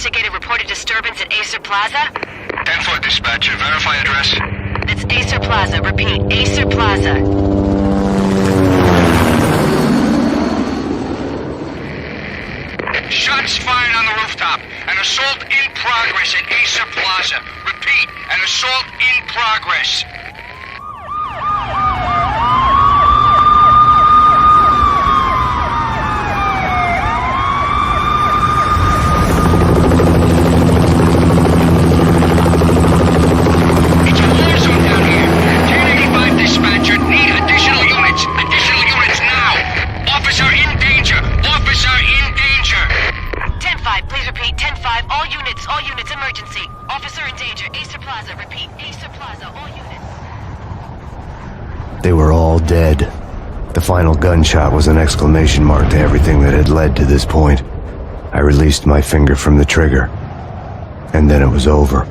investigate a reported disturbance at Acer Plaza? 10-4 dispatcher, verify address. That's Acer Plaza. Repeat, Acer Plaza. Shots fired on the rooftop. An assault in progress at Acer Plaza. Repeat, an assault in progress. It's a war zone down here. 1085 dispatcher, need additional units. Additional units now. Officer in danger. Officer in danger. 10-5, please repeat. 10-5, all units, emergency. Officer in danger. Acer Plaza. Repeat, Acer Plaza, all units. They were all dead. The final gunshot was an exclamation mark to everything that had led to this point. I released my finger from the trigger, and then it was over.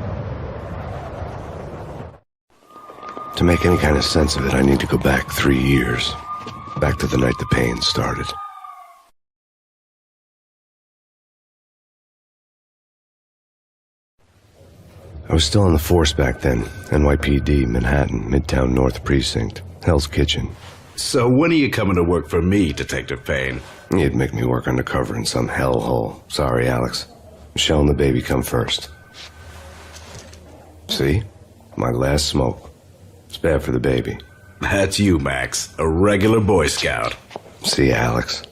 To make any kind of sense of it, I need to go back 3 years. Back to the night the Payne started. I was still on the force back then. NYPD, Manhattan, Midtown North Precinct, Hell's Kitchen. So when are you coming to work for me, Detective Payne? You'd make me work undercover in some hellhole. Sorry, Alex. Michelle and the baby come first. See? My last smoke. It's bad for the baby. That's you, Max. A regular Boy Scout. See, Alex.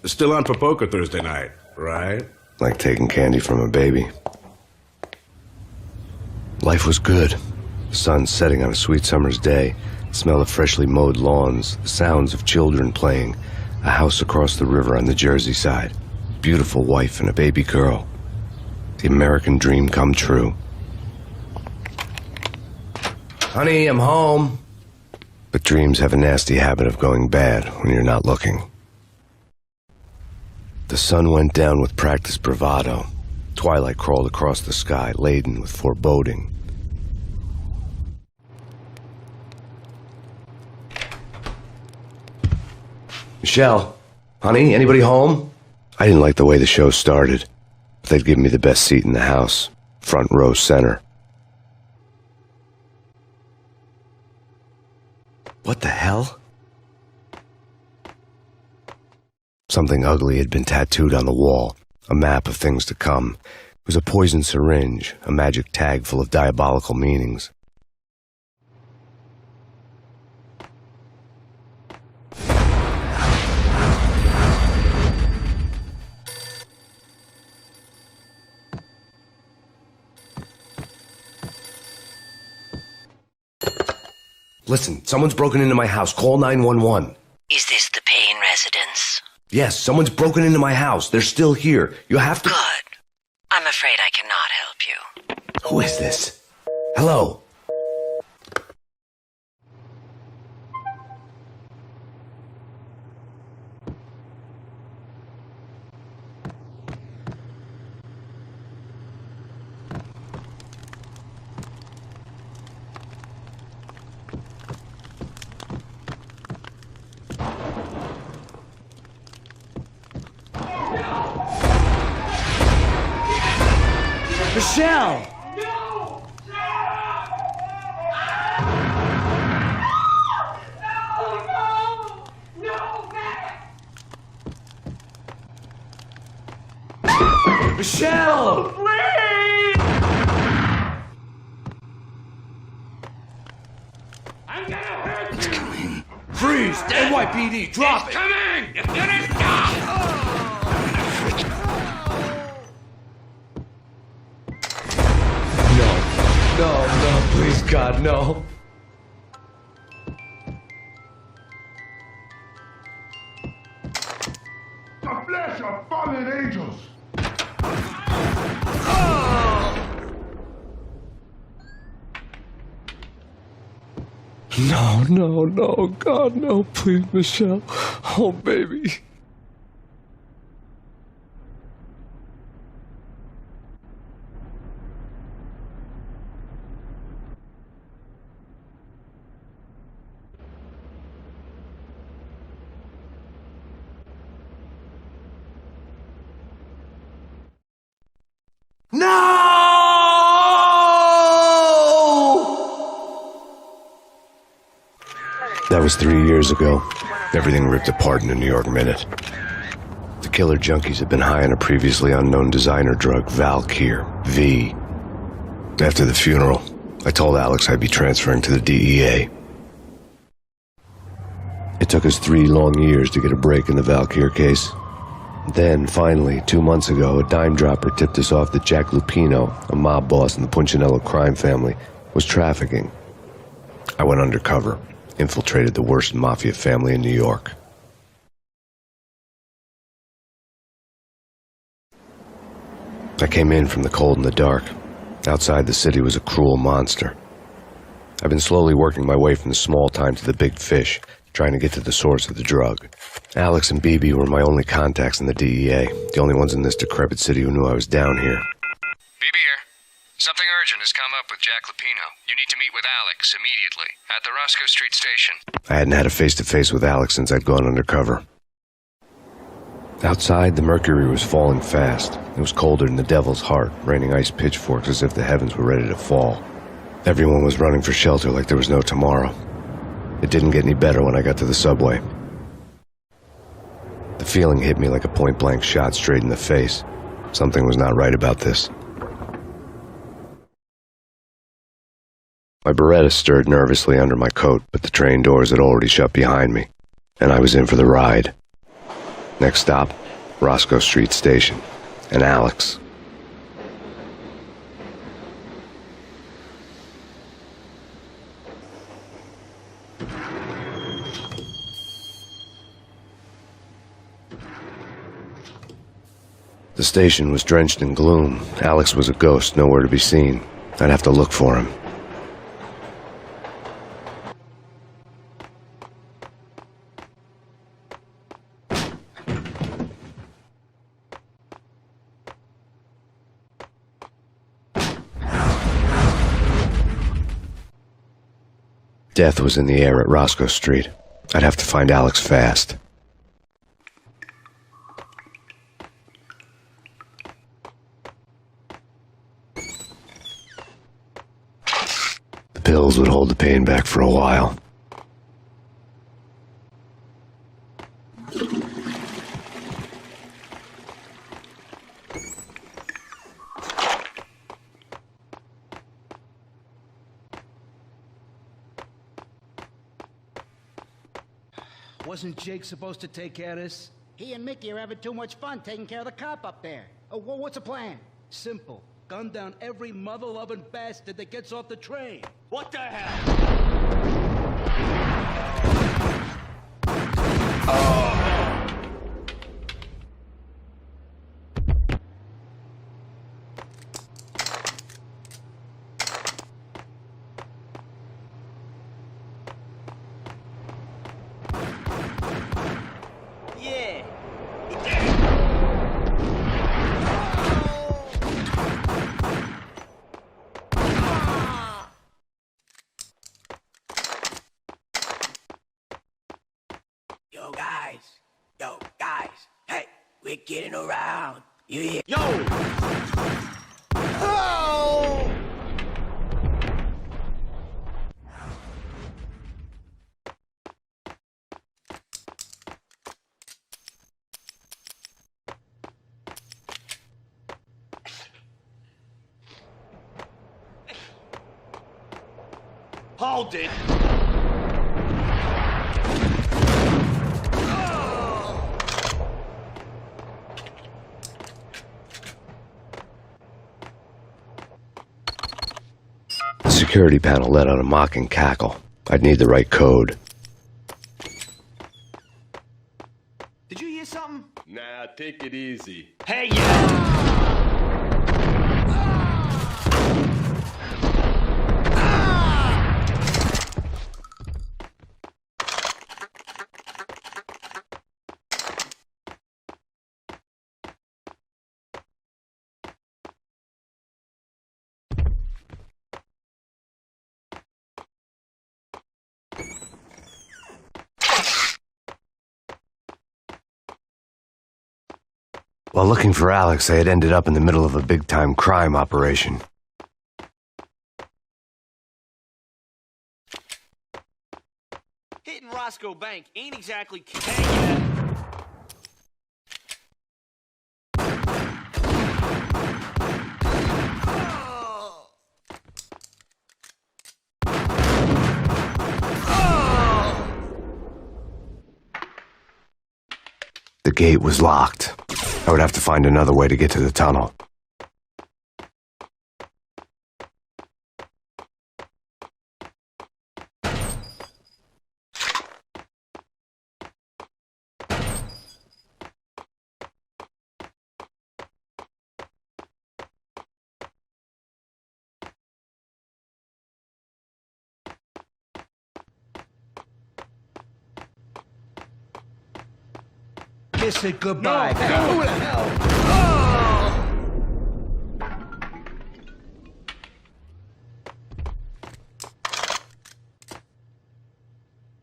Still on for poker Thursday night, right? Like taking candy from a baby. Life was good. The sun setting on a sweet summer's day. The smell of freshly mowed lawns. The sounds of children playing. A house across the river on the Jersey side. Beautiful wife and a baby girl. The American dream come true. Honey, I'm home. But dreams have a nasty habit of going bad when you're not looking. The sun went down with practiced bravado. Twilight crawled across the sky, laden with foreboding. Michelle, honey, anybody home? I didn't like the way the show started, but they'd given me the best seat in the house, front row center. What the hell? Something ugly had been tattooed on the wall, a map of things to come. It was a poison syringe, a magic tag full of diabolical meanings. Listen, someone's broken into my house. Call 911. Is this the Payne residence? Yes, someone's broken into my house. They're still here. You have to... Good. I'm afraid I cannot help you. Who is this? Hello? Michelle! No! Michelle! Please! I'm gonna hurt you! It's coming. Freeze! NYPD, drop it! Coming! You didn't stop! No, please, God, no. The flesh of fallen angels! No, God, no, please, Michelle. Oh, baby. That was 3 years ago. Everything ripped apart in a New York minute. The killer junkies had been high on a previously unknown designer drug, Valkyr, V. After the funeral, I told Alex I'd be transferring to the DEA. It took us 3 long years to get a break in the Valkyr case. Then, finally, 2 months ago, a dime dropper tipped us off that Jack Lupino, a mob boss in the Punchinello crime family, was trafficking. I went undercover, infiltrated the worst mafia family in New York. I came in from the cold and the dark. Outside the city was a cruel monster. I've been slowly working my way from the small time to the big fish, trying to get to the source of the drug. Alex and BB were my only contacts in the DEA, the only ones in this decrepit city who knew I was down here. BB here. Something urgent has come up with Jack Lupino. You need to meet with Alex immediately at the Roscoe Street station. I hadn't had a face-to-face with Alex since I'd gone undercover. Outside, the mercury was falling fast. It was colder than the devil's heart, raining ice pitchforks as if the heavens were ready to fall. Everyone was running for shelter like there was no tomorrow. It didn't get any better when I got to the subway. The feeling hit me like a point-blank shot straight in the face. Something was not right about this. My Beretta stirred nervously under my coat, but the train doors had already shut behind me, and I was in for the ride. Next stop, Roscoe Street Station, and Alex. The station was drenched in gloom. Alex was a ghost, nowhere to be seen. I'd have to look for him. Death was in the air at Roscoe Street. I'd have to find Alex fast. The pills would hold the pain back for a while. Wasn't Jake supposed to take care of this? He and Mickey are having too much fun taking care of the cop up there. Oh, well, what's the plan? Simple. Gun down every mother-loving bastard that gets off the train. What the hell? Yo, guys, hey, we're getting around. You hear? Yo! Oh! Hold it! The security panel let out a mocking cackle. I'd need the right code. Did you hear something? Nah, take it easy. Hey, yeah! While looking for Alex, I had ended up in the middle of a big-time crime operation. Hitting Roscoe Bank ain't exactly... The gate was locked. I would have to find another way to get to the tunnel. Kiss it goodbye. No. Who the hell?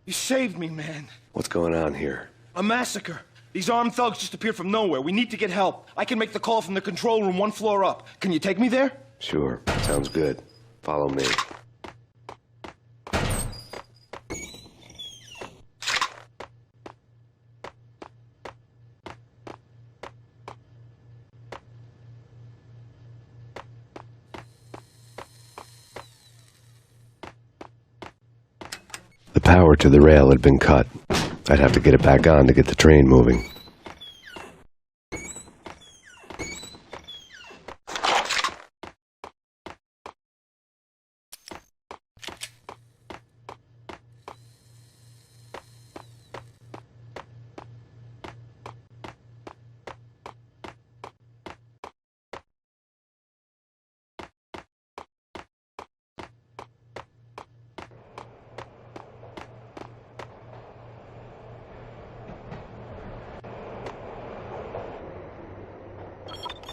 You saved me, man. What's going on here? A massacre. These armed thugs just appeared from nowhere. We need to get help. I can make the call from the control room 1 floor up. Can you take me there? Sure, sounds good. Follow me. The power to the rail had been cut. I'd have to get it back on to get the train moving.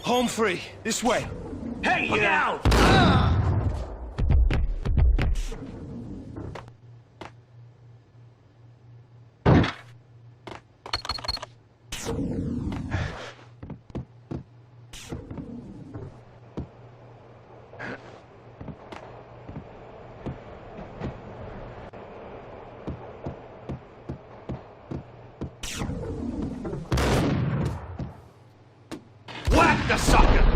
Home free. This way. Hey, get out! Whack the sucker!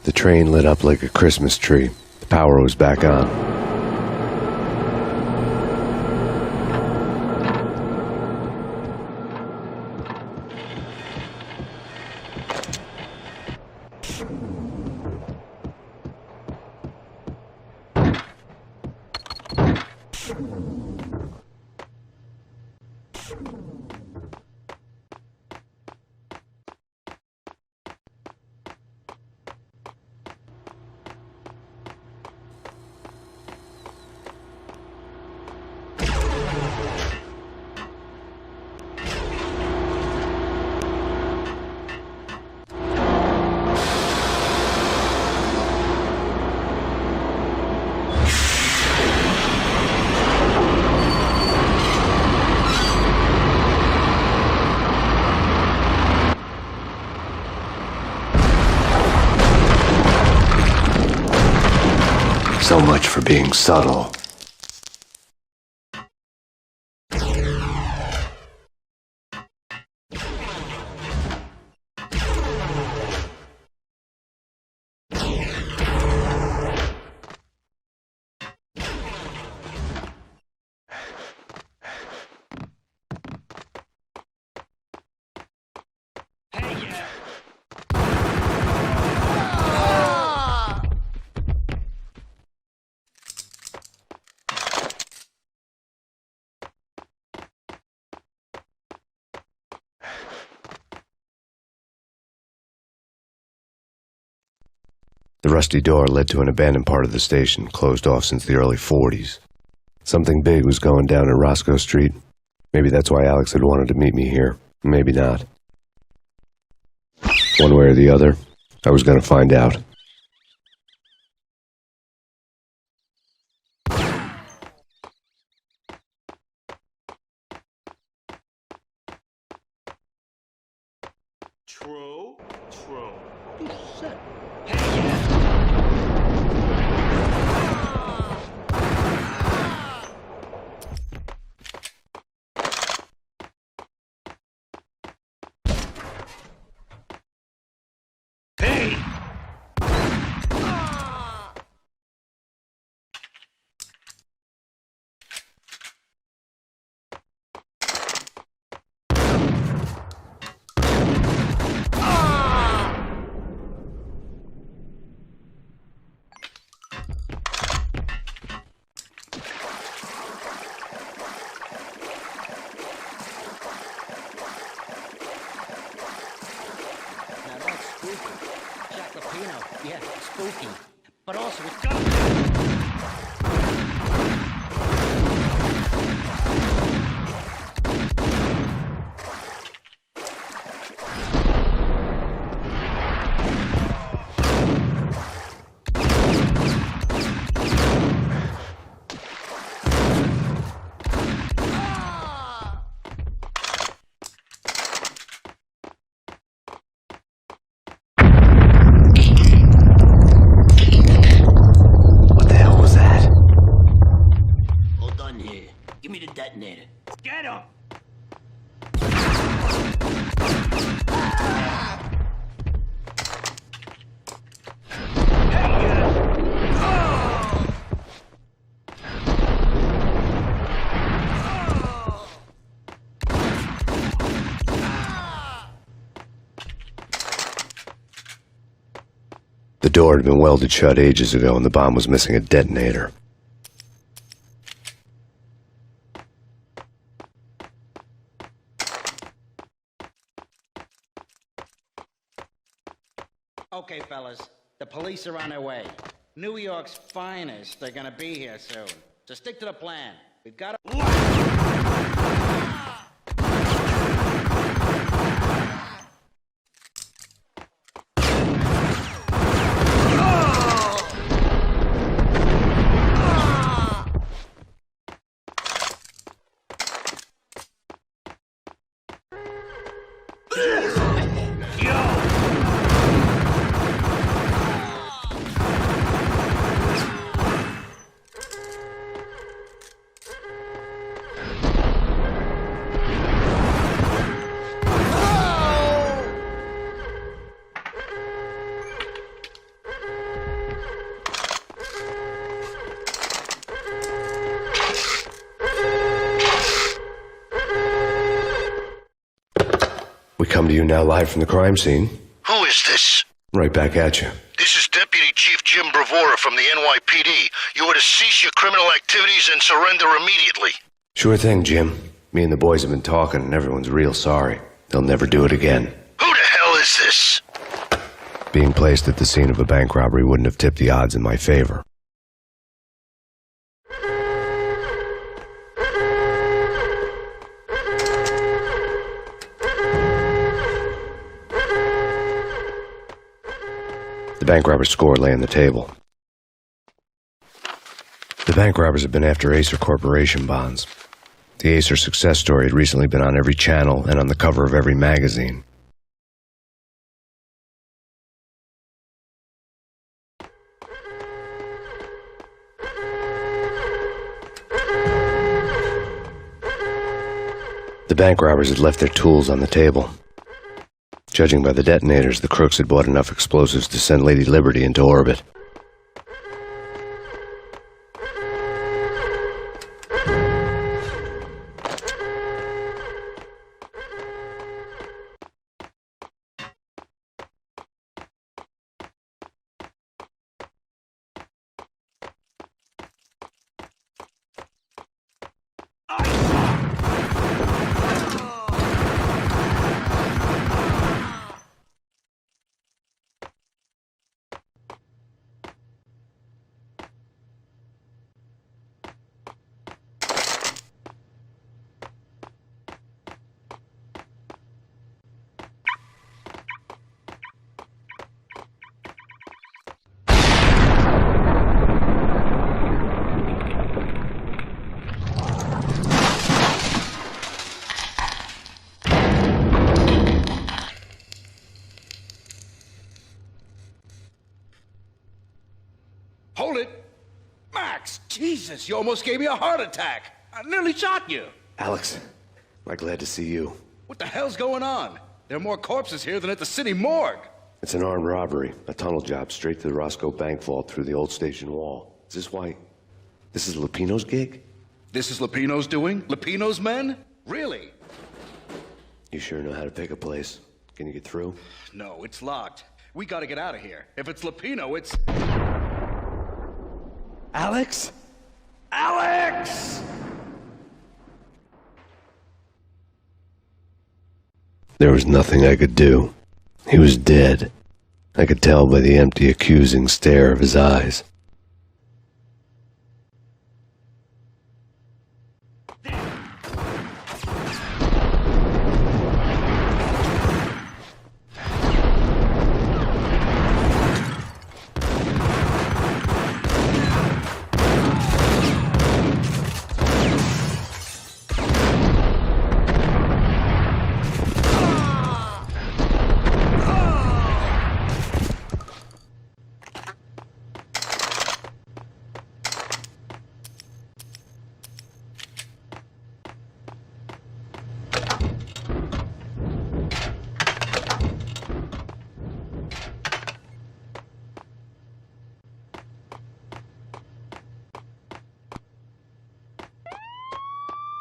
The train lit up like a Christmas tree. The power was back on. So much for being subtle. The rusty door led to an abandoned part of the station, closed off since the early 40s. Something big was going down at Roscoe Street. Maybe that's why Alex had wanted to meet me here. Maybe not. One way or the other, I was going to find out. True. Hey! Now that's spooky. Jacopino, yeah, spooky. But also it's got... Hold on here. Give me the detonator. Get him! The door had been welded shut ages ago and the bomb was missing a detonator. Okay, fellas, the police are on their way. New York's finest are gonna be here soon. So stick to the plan. We've got to... We come to you now live from the crime scene. Who is this? Right back at you. This is Deputy Chief Jim Bravura from the NYPD. You are to cease your criminal activities and surrender immediately. Sure thing, Jim. Me and the boys have been talking and everyone's real sorry. They'll never do it again. Who the hell is this? Being placed at the scene of a bank robbery wouldn't have tipped the odds in my favor. The bank robber's score lay on the table. The bank robbers had been after Acer Corporation bonds. The Acer success story had recently been on every channel and on the cover of every magazine. The bank robbers had left their tools on the table. Judging by the detonators, the crooks had bought enough explosives to send Lady Liberty into orbit. Hold it! Max! Jesus, you almost gave me a heart attack! I nearly shot you! Alex, am I glad to see you? What the hell's going on? There are more corpses here than at the city morgue! It's an armed robbery, a tunnel job straight to the Roscoe Bank vault through the old station wall. Is this why... This is Lupino's gig? This is Lupino's doing? Lupino's men? Really? You sure know how to pick a place. Can you get through? No, it's locked. We gotta get out of here. If it's Lupino, it's... Alex? Alex! There was nothing I could do. He was dead. I could tell by the empty, accusing stare of his eyes.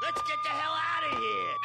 Let's get the hell out of here!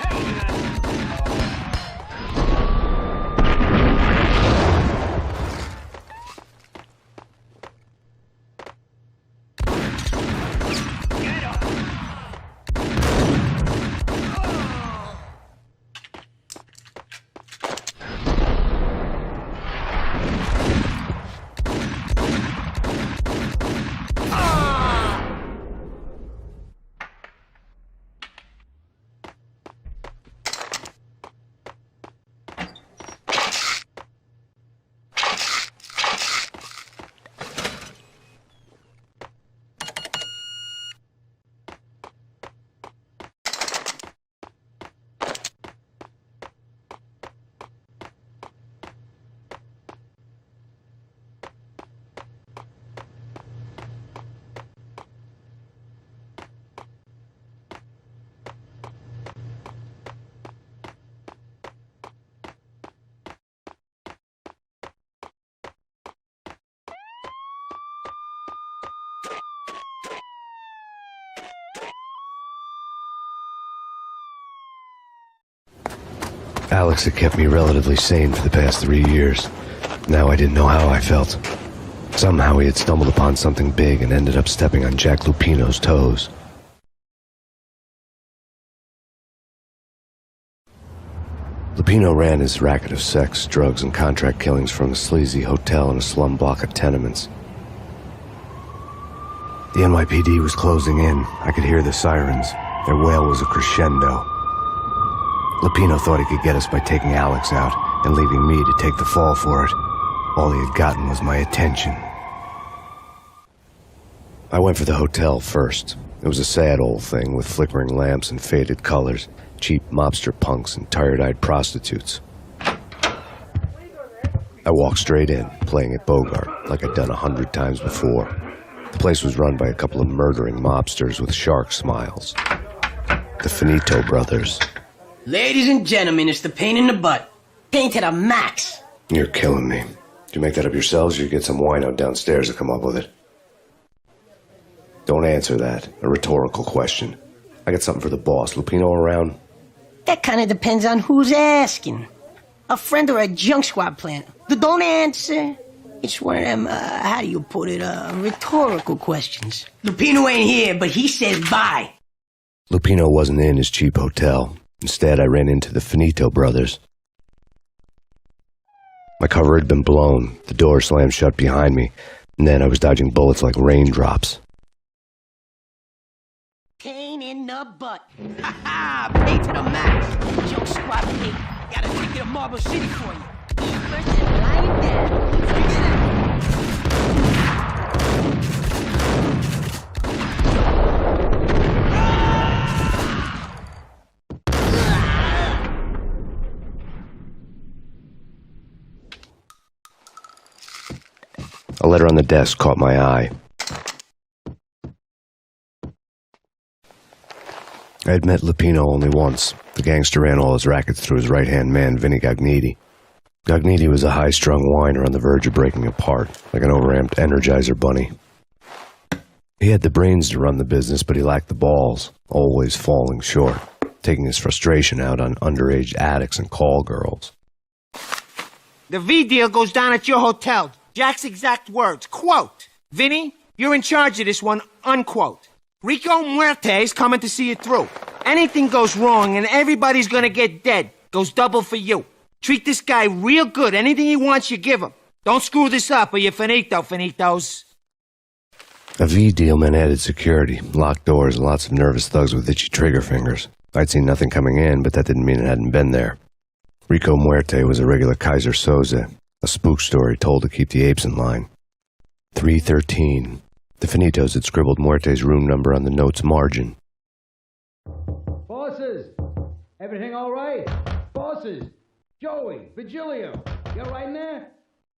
Alex had kept me relatively sane for the past 3 years. Now I didn't know how I felt. Somehow he had stumbled upon something big and ended up stepping on Jack Lupino's toes. Lupino ran his racket of sex, drugs, and contract killings from a sleazy hotel in a slum block of tenements. The NYPD was closing in. I could hear the sirens. Their wail was a crescendo. Lupino thought he could get us by taking Alex out and leaving me to take the fall for it. All he had gotten was my attention. I went for the hotel first. It was a sad old thing with flickering lamps and faded colors, cheap mobster punks and tired-eyed prostitutes. I walked straight in, playing at Bogart, like I'd done 100 times before. The place was run by a couple of murdering mobsters with shark smiles. The Finito brothers. Ladies and gentlemen, it's the pain in the butt. Pain to the max. You're killing me. Did you make that up yourselves, or you get some wino downstairs to come up with it? Don't answer that. A rhetorical question. I got something for the boss. Lupino around? That kind of depends on who's asking. A friend or a junk squad plant. Don't answer. It's one of them, how do you put it, rhetorical questions. Lupino ain't here, but he says bye. Lupino wasn't in his cheap hotel. Instead, I ran into the Finito brothers. My cover had been blown, the door slammed shut behind me, and then I was dodging bullets like raindrops. Pain in the butt. Ha ha! Pain to the max. Junk squad pig. Got a ticket to Marble City for you. First and lying down. Figure it out. A letter on the desk caught my eye. I had met Lupino only once. The gangster ran all his rackets through his right-hand man, Vinny Gognitti. Gognitti was a high-strung whiner on the verge of breaking apart, like an overamped Energizer bunny. He had the brains to run the business, but he lacked the balls, always falling short, taking his frustration out on underage addicts and call girls. The V deal goes down at your hotel. Jack's exact words, quote, "Vinny, you're in charge of this one," unquote. "Rico Muerte's coming to see it through. Anything goes wrong and everybody's gonna get dead. Goes double for you. Treat this guy real good. Anything he wants, you give him. Don't screw this up or you're finito, finitos." A V deal meant added security, locked doors, and lots of nervous thugs with itchy trigger fingers. I'd seen nothing coming in, but that didn't mean it hadn't been there. Rico Muerte was a regular Kaiser Soze, a spook story told to keep the apes in line. 313. The Finitos had scribbled Muerte's room number on the note's margin. Bosses! Everything all right? Bosses! Joey! Virgilio! You all right in there?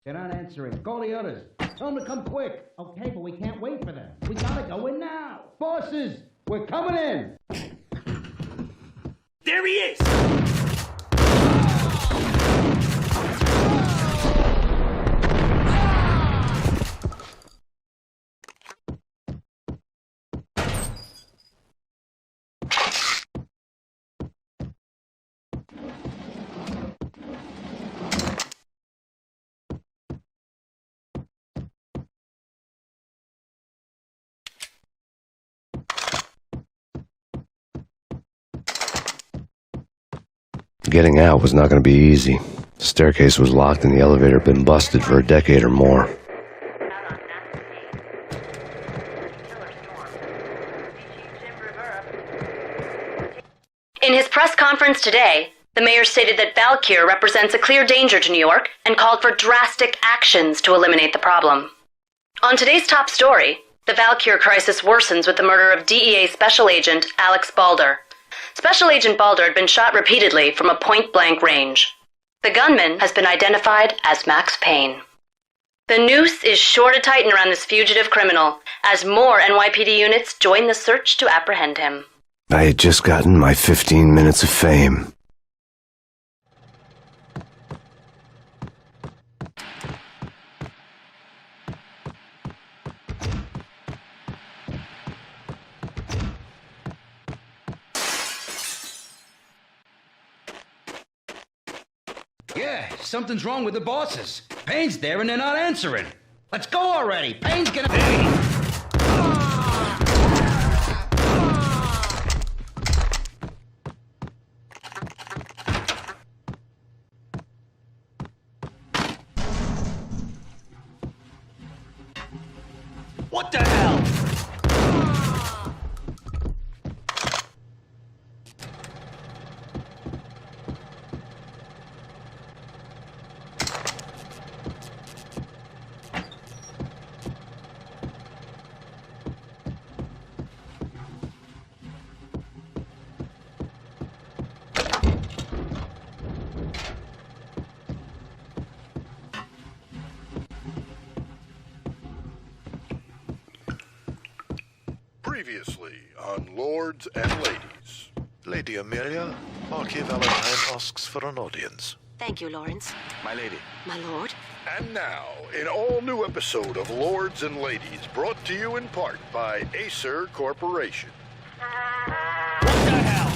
They're not answering. Call the others. Tell them to come quick. Okay, but we can't wait for them. We gotta go in now. Bosses! We're coming in! There he is! Getting out was not going to be easy. The staircase was locked and the elevator had been busted for a decade or more. In his press conference today, the mayor stated that Valkyr represents a clear danger to New York and called for drastic actions to eliminate the problem. On today's top story, the Valkyr crisis worsens with the murder of DEA Special Agent Alex Balder. Special Agent Balder had been shot repeatedly from a point-blank range. The gunman has been identified as Max Payne. The noose is sure to tighten around this fugitive criminal as more NYPD units join the search to apprehend him. I had just gotten my 15 minutes of fame. Yeah, something's wrong with the bosses. Payne's there and they're not answering. Let's go already. Payne's gonna... What the hell? Previously on Lords and Ladies. Lady Amelia, Marquis Valentine asks for an audience. Thank you, Lawrence. My lady. My lord. And now, an all-new episode of Lords and Ladies, brought to you in part by Acer Corporation. What the hell?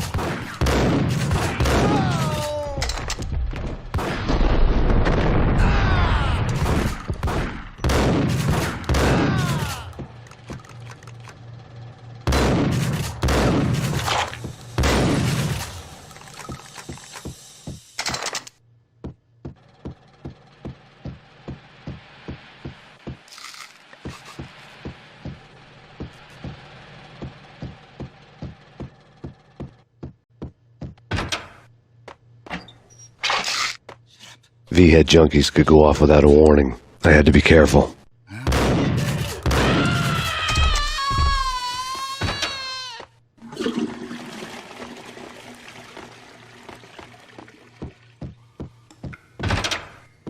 V-head junkies could go off without a warning. I had to be careful.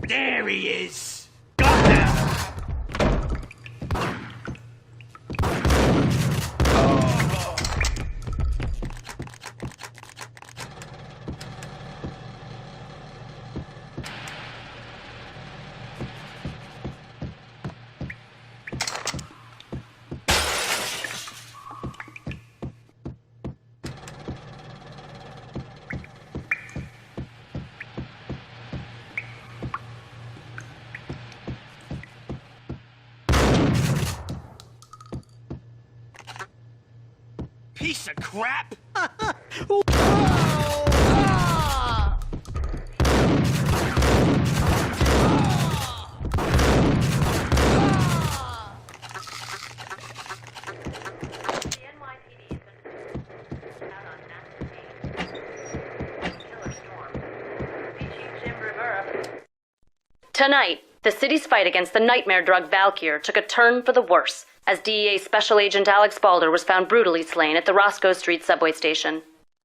There he is! Got him! piece of crap! Tonight, the city's fight against the nightmare drug Valkyr took a turn for the worse, as DEA Special Agent Alex Balder was found brutally slain at the Roscoe Street subway station.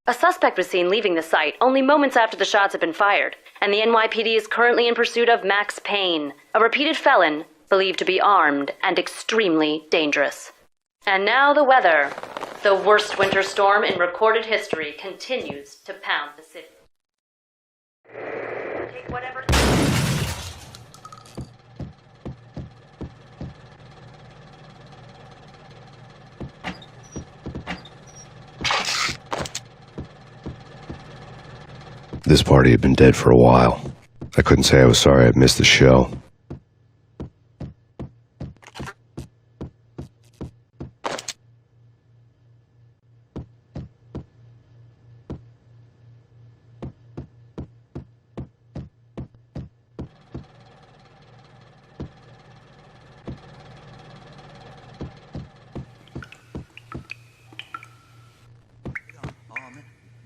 A suspect was seen leaving the site only moments after the shots had been fired, and the NYPD is currently in pursuit of Max Payne, a repeated felon believed to be armed and extremely dangerous. And now the weather. The worst winter storm in recorded history continues to pound the city. Take whatever... This party had been dead for a while. I couldn't say I was sorry I'd missed the show.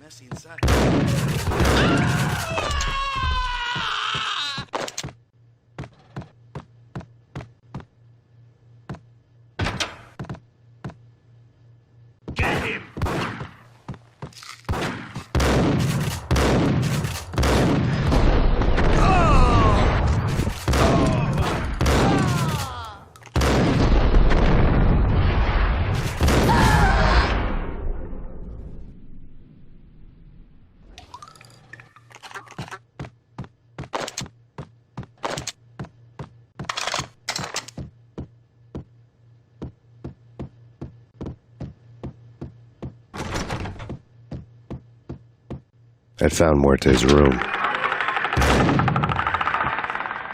Messy inside. Get him! I'd found Muerte's room.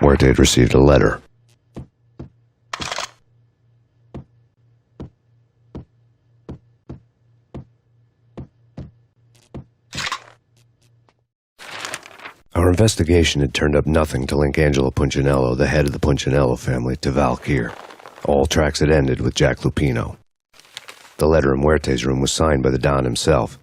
Muerte had received a letter. Our investigation had turned up nothing to link Angelo Punchinello, the head of the Punchinello family, to Valkyr. All tracks had ended with Jack Lupino. The letter in Muerte's room was signed by the Don himself.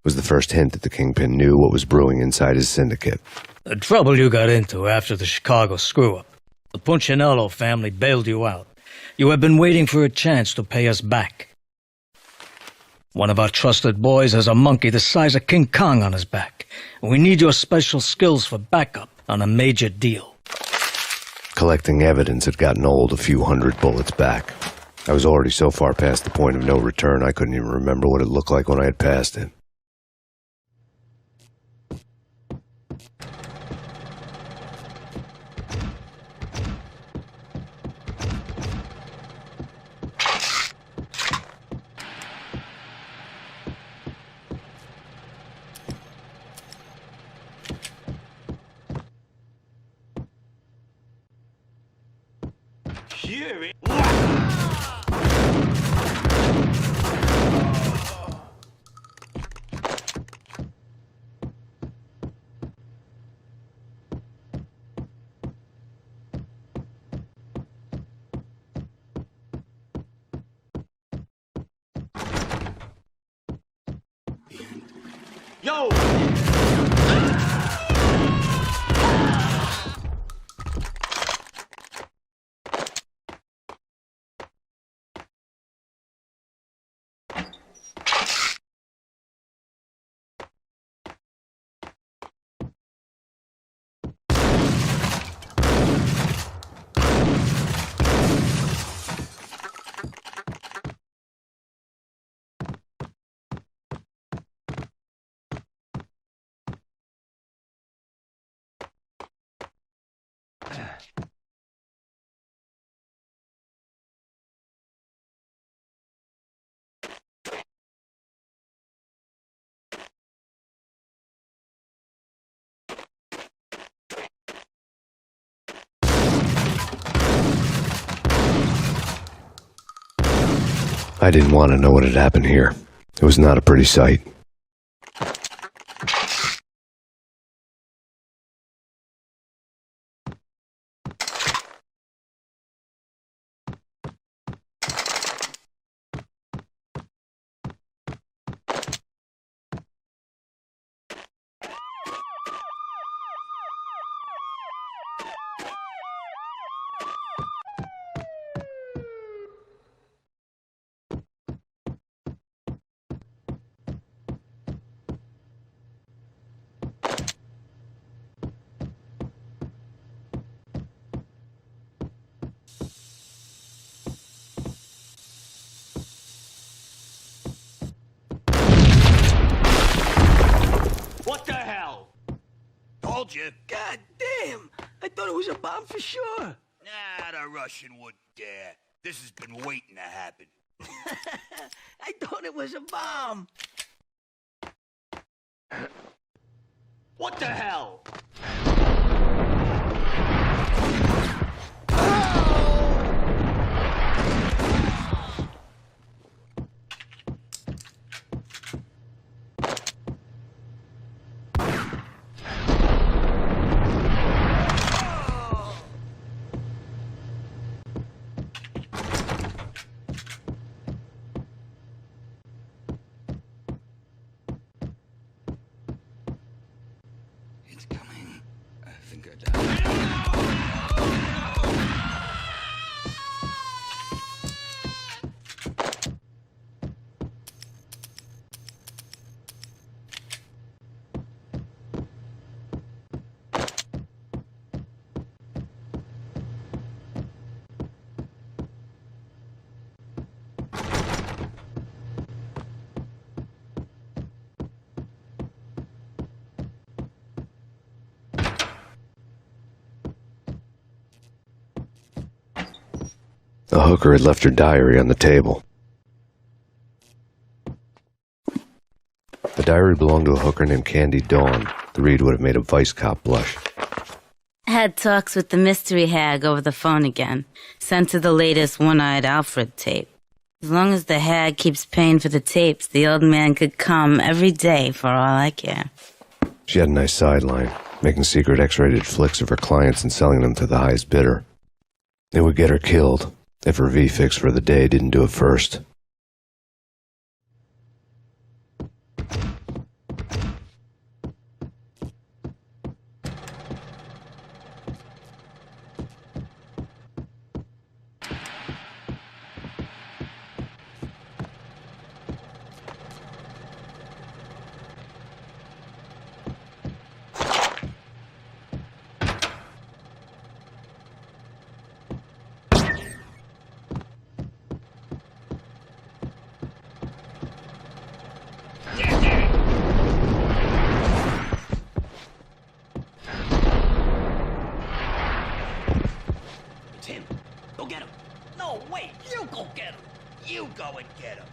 It was the first hint that the Kingpin knew what was brewing inside his syndicate. The trouble you got into after the Chicago screw-up. The Punchinello family bailed you out. You have been waiting for a chance to pay us back. One of our trusted boys has a monkey the size of King Kong on his back. We need your special skills for backup on a major deal. Collecting evidence had gotten old a few hundred bullets back. I was already so far past the point of no return I couldn't even remember what it looked like when I had passed it. Fury. Yo! I didn't want to know what had happened here. It was not a pretty sight. What the hell? Told you. God damn! I thought it was a bomb for sure. Nah, the Russian wouldn't dare. This has been waiting to happen. I thought it was a bomb. What the hell? It's coming. I think I died. The hooker had left her diary on the table. The diary belonged to a hooker named Candy Dawn. The read would have made a vice cop blush. Had talks with the mystery hag over the phone again. Sent her the latest One-Eyed Alfred tape. As long as the hag keeps paying for the tapes, the old man could come every day for all I care. She had a nice sideline, making secret X-rated flicks of her clients and selling them to the highest bidder. It would get her killed if her V-fix for the day didn't do it first. It's him. Go get him. No, wait. You go get him. You go and get him.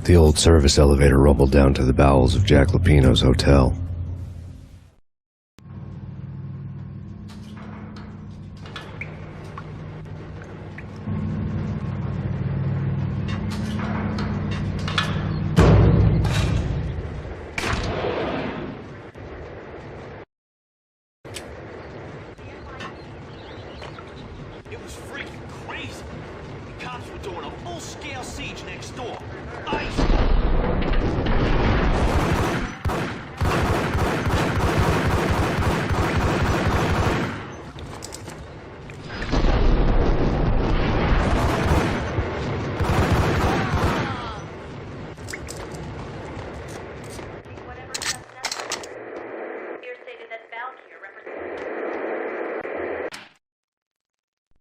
The old service elevator rumbled down to the bowels of Jack Lupino's hotel. It was freaking crazy. The cops were doing a full-scale siege next door. Ice.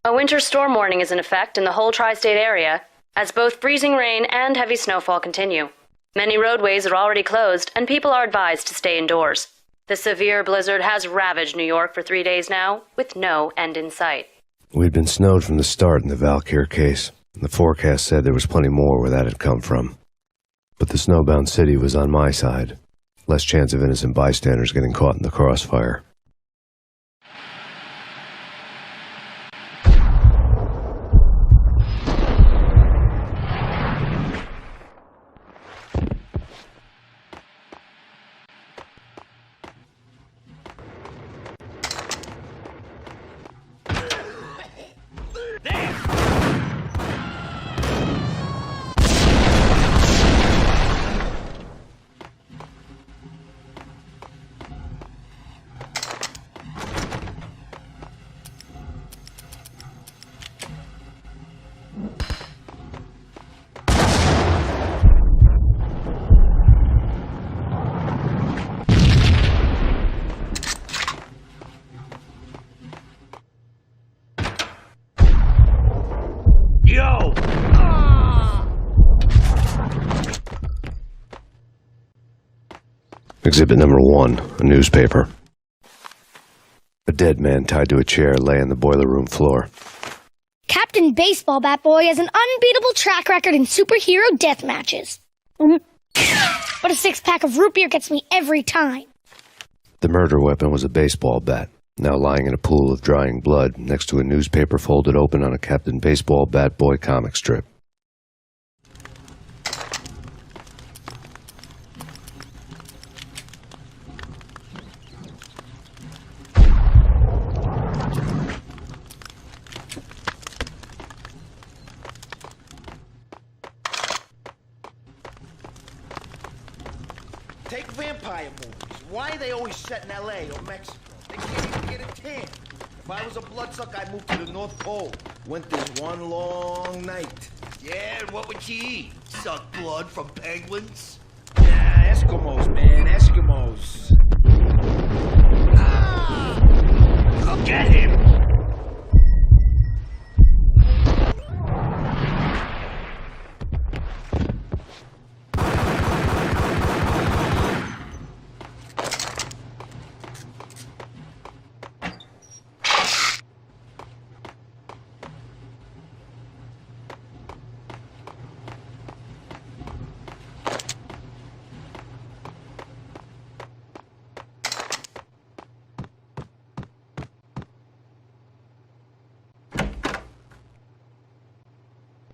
A winter storm warning is in effect in the whole tri-state area, as both freezing rain and heavy snowfall continue. Many roadways are already closed, and people are advised to stay indoors. The severe blizzard has ravaged New York for 3 days now, with no end in sight. We'd been snowed from the start in the Valkyr case. The forecast said there was plenty more where that had come from. But the snowbound city was on my side. Less chance of innocent bystanders getting caught in the crossfire. Exhibit number 1, a newspaper. A dead man tied to a chair lay on the boiler room floor. Captain Baseball Bat Boy has an unbeatable track record in superhero death matches. But a 6-pack of root beer gets me every time. The murder weapon was a baseball bat, now lying in a pool of drying blood next to a newspaper folded open on a Captain Baseball Bat Boy comic strip. Take vampire movies. Why are they always set in L.A. or Mexico? They can't even get a tan. If I was a bloodsucker, I'd move to the North Pole. Winter's one long night. Yeah, and what would you eat? Suck blood from penguins? Nah, Eskimos, man, Eskimos. Go get him!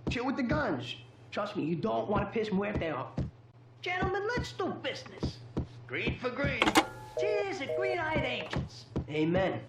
Chill with the guns. Trust me, you don't want to piss Muerte off. Gentlemen, let's do business. Greed for greed. Cheers at green-eyed angels. Amen.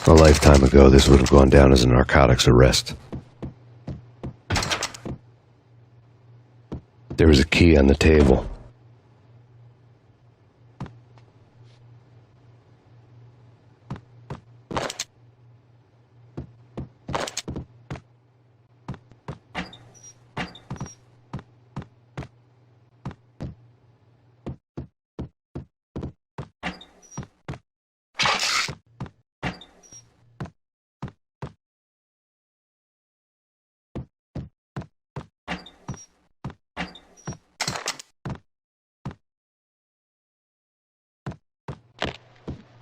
A lifetime ago, this would have gone down as a narcotics arrest. There was a key on the table.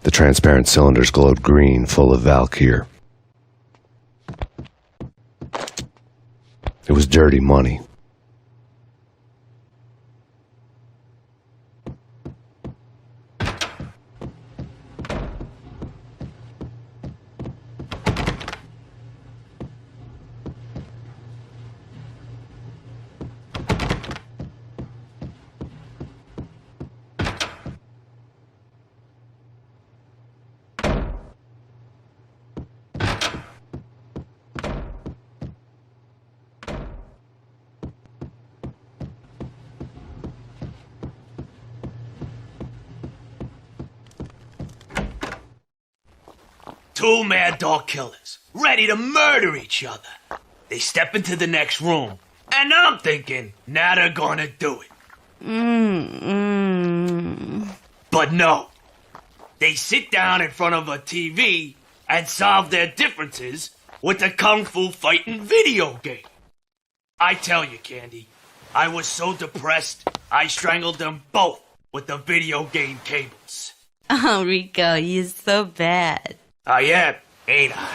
The transparent cylinders glowed green, full of Valkyr. It was dirty money. Two mad dog killers, ready to murder each other. They step into the next room, and I'm thinking, now they're gonna do it. But no. They sit down in front of a TV and solve their differences with a kung fu fighting video game. I tell you, Candy, I was so depressed, I strangled them both with the video game cables. Oh, Rico, you're so bad. I am, ain't I?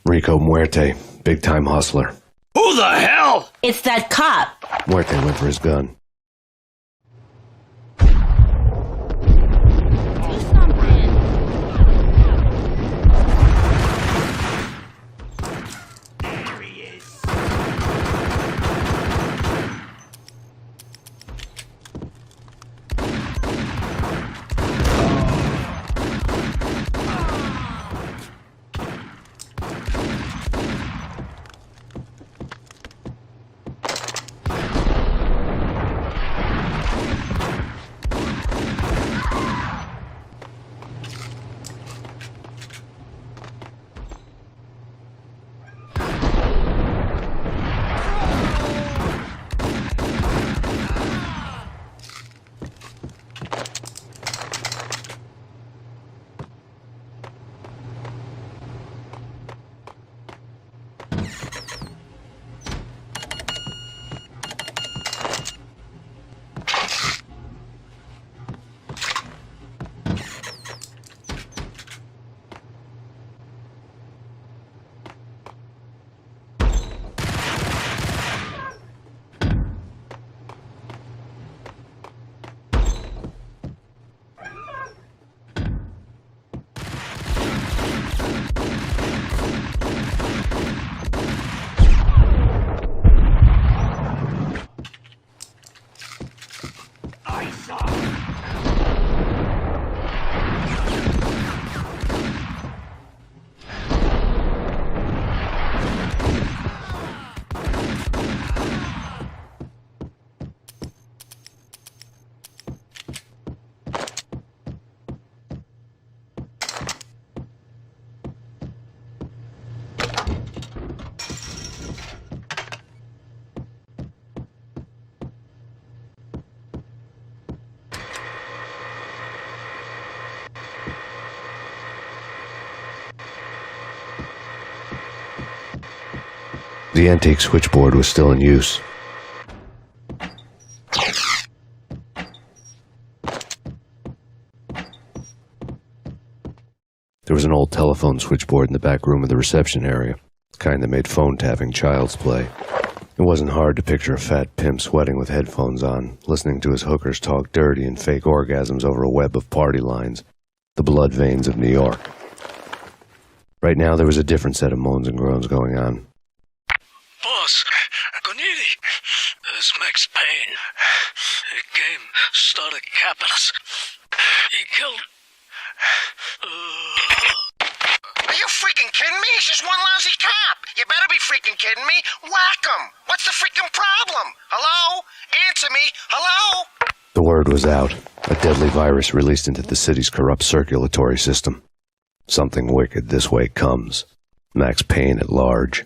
Rico Muerte, big-time hustler. Who the hell? It's that cop. Muerte went for his gun. The antique switchboard was still in use. There was an old telephone switchboard in the back room of the reception area, the kind that made phone tapping child's play. It wasn't hard to picture a fat pimp sweating with headphones on, listening to his hookers talk dirty and fake orgasms over a web of party lines, the blood veins of New York. Right now there was a different set of moans and groans going on. Boss, Connery, it's Max Payne. He came, started capping us. He killed... Are you freaking kidding me? He's just one lousy cop. You better be freaking kidding me. Whack him. What's the freaking problem? Hello? Answer me. Hello? The word was out. A deadly virus released into the city's corrupt circulatory system. Something wicked this way comes. Max Payne at large.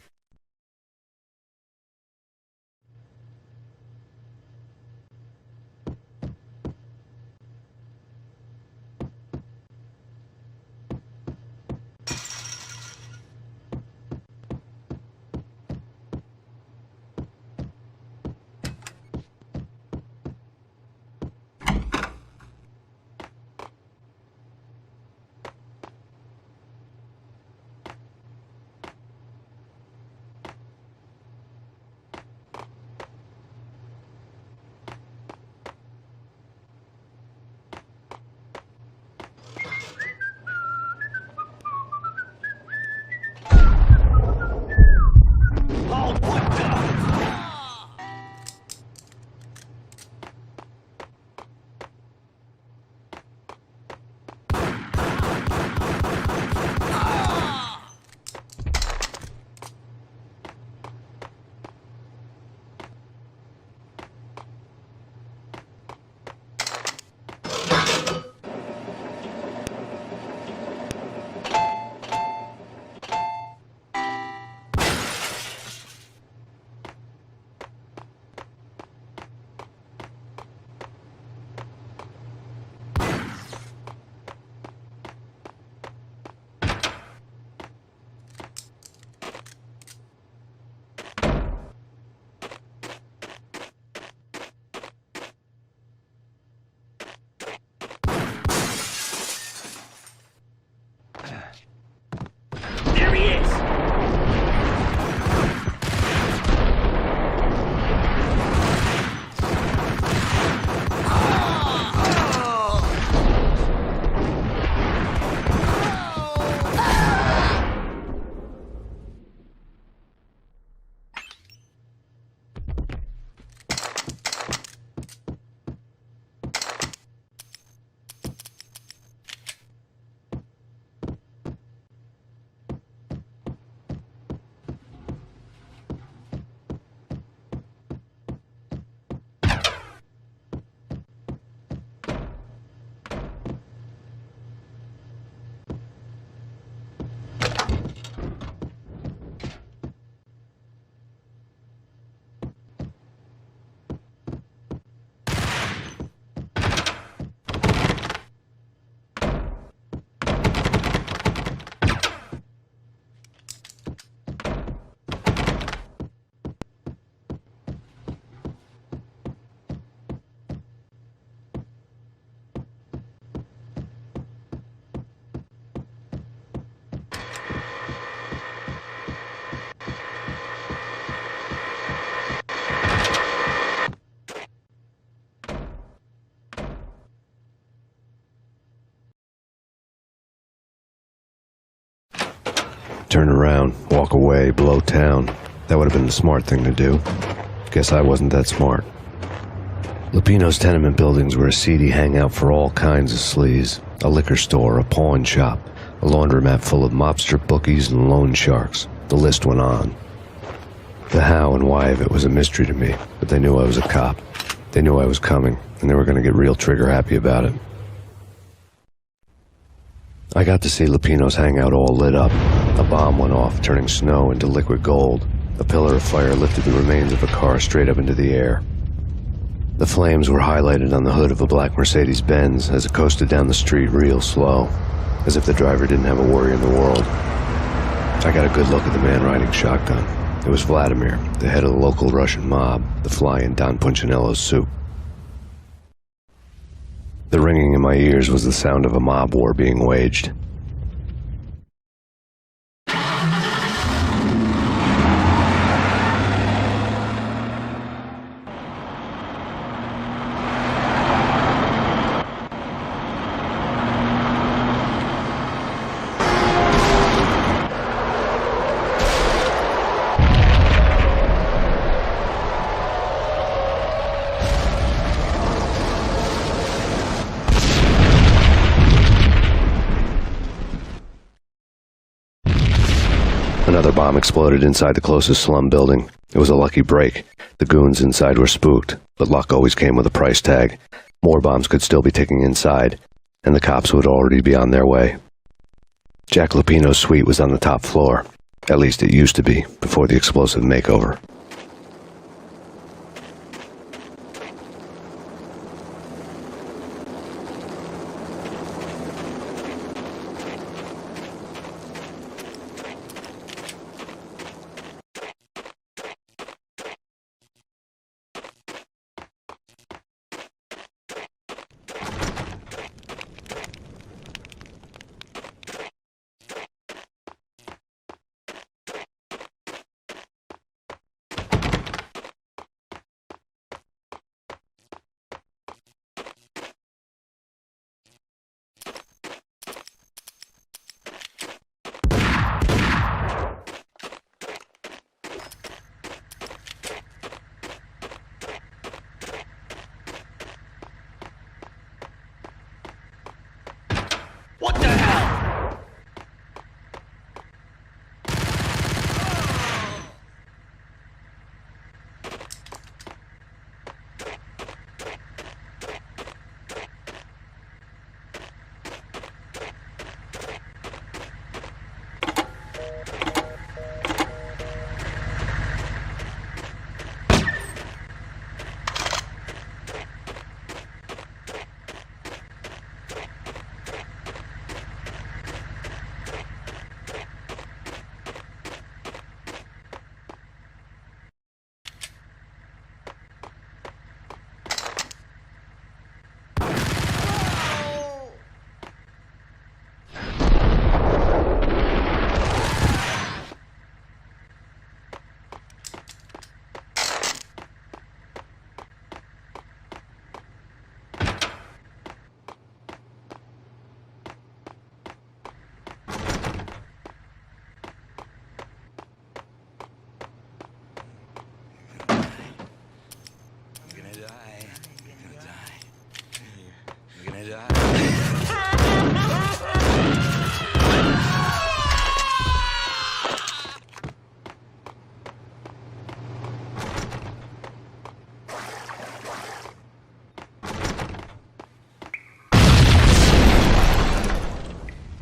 turn around, walk away, blow town. That would have been the smart thing to do. Guess I wasn't that smart. Lupino's tenement buildings were a seedy hangout for all kinds of sleaze. A liquor store, a pawn shop, a laundromat full of mobster bookies and loan sharks. The list went on. The how and why of it was a mystery to me, but they knew I was a cop. They knew I was coming, and they were going to get real trigger-happy about it. I got to see Lupino's hangout all lit up. A bomb went off, turning snow into liquid gold. A pillar of fire lifted the remains of a car straight up into the air. The flames were highlighted on the hood of a black Mercedes-Benz as it coasted down the street real slow, as if the driver didn't have a worry in the world. I got a good look at the man riding shotgun. It was Vladimir, the head of the local Russian mob, the fly in Don Punchinello's soup. The ringing in my ears was the sound of a mob war being waged. Another bomb exploded inside the closest slum building. It was a lucky break. The goons inside were spooked, but luck always came with a price tag. More bombs could still be ticking inside, and the cops would already be on their way. Jack Lupino's suite was on the top floor. At least it used to be, before the explosive makeover. What the hell?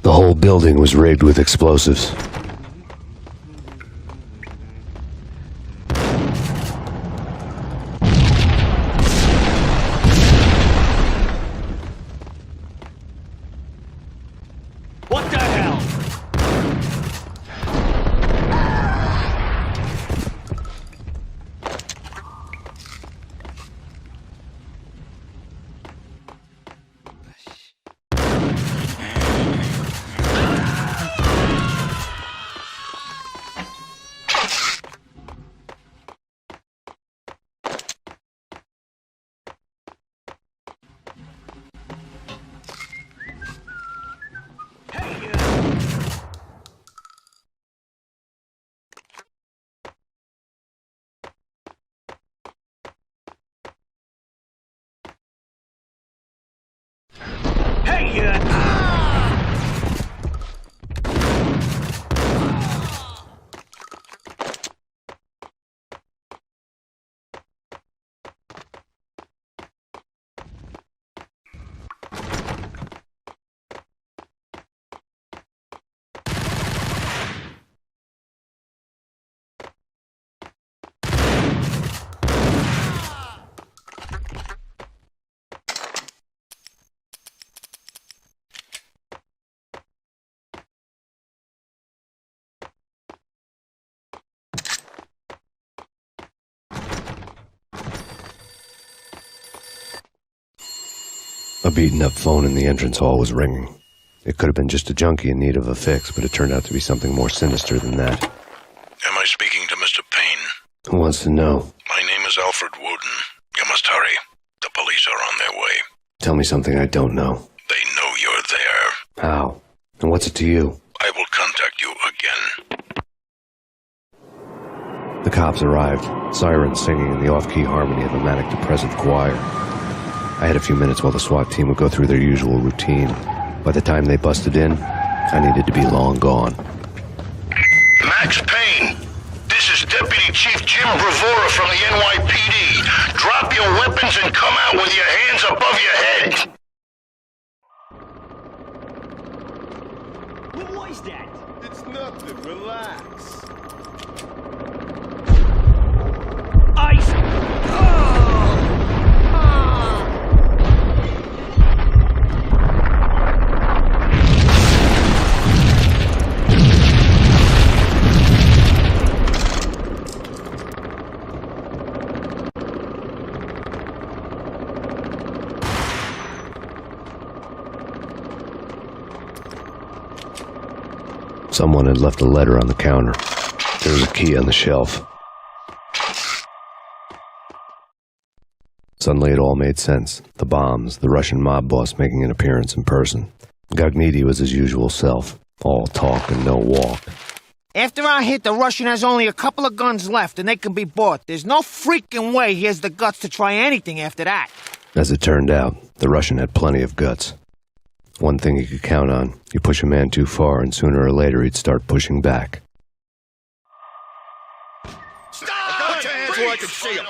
The whole building was rigged with explosives. What the hell? A beaten-up phone in the entrance hall was ringing. It could have been just a junkie in need of a fix, but it turned out to be something more sinister than that. Am I speaking to Mr. Payne? Who wants to know? My name is Alfred Woden. You must hurry. The police are on their way. Tell me something I don't know. They know you're there. How? And what's it to you? I will contact you again. The cops arrived, sirens singing in the off-key harmony of a manic-depressive choir. I had a few minutes while the SWAT team would go through their usual routine. By the time they busted in, I needed to be long gone. Max Payne, this is Deputy Chief Jim Bravura from the NYPD. Drop your weapons and come out with your hands above your head. What was that? It's nothing. Relax. Ice! Someone had left a letter on the counter. There was a key on the shelf. Suddenly it all made sense. The bombs, the Russian mob boss making an appearance in person. Gagniti was his usual self. All talk and no walk. After our hit, the Russian has only a couple of guns left, and they can be bought. There's no freaking way he has the guts to try anything after that. As it turned out, the Russian had plenty of guts. One thing he could count on, you push a man too far and sooner or later he'd start pushing back. Stop! Put your hands where I can see them.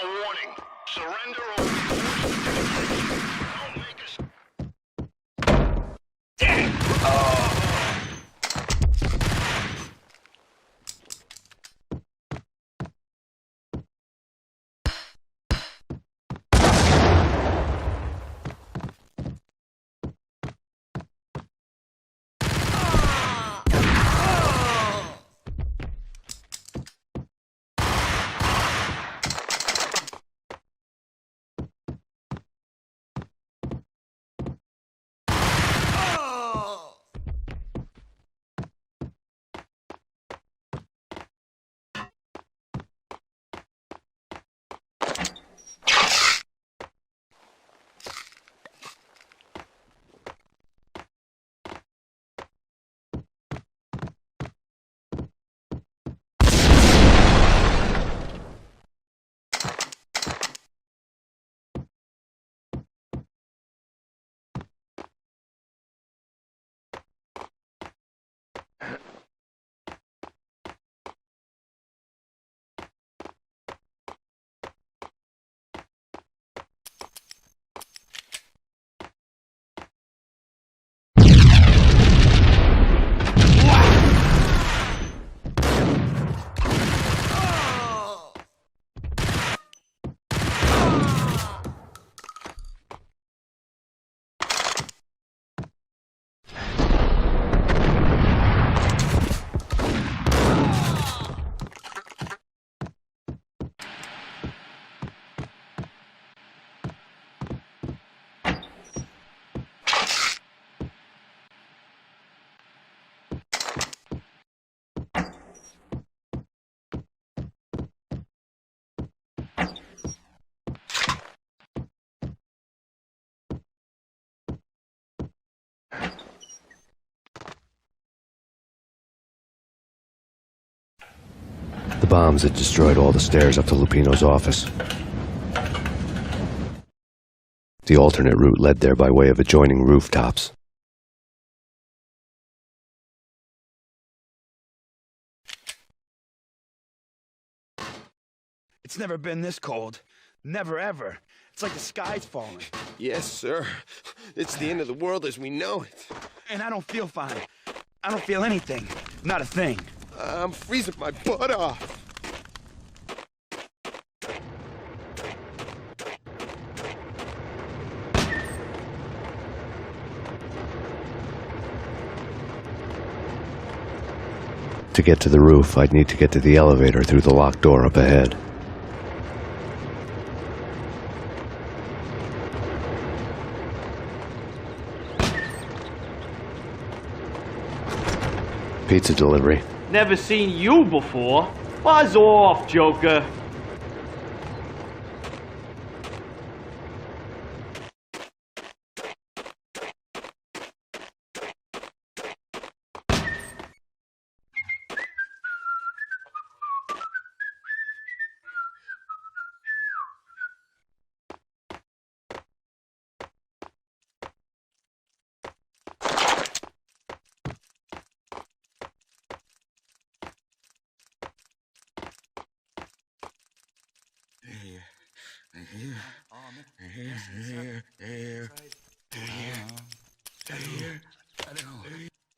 The bombs had destroyed all the stairs up to Lupino's office. The alternate route led there by way of adjoining rooftops. It's never been this cold. Never, ever. It's like the sky's falling. Yes, sir. It's the end of the world as we know it. And I don't feel fine. I don't feel anything. Not a thing. I'm freezing my butt off. To get to the roof, I'd need to get to the elevator through the locked door up ahead. Pizza delivery. Never seen you before. Buzz off, Joker.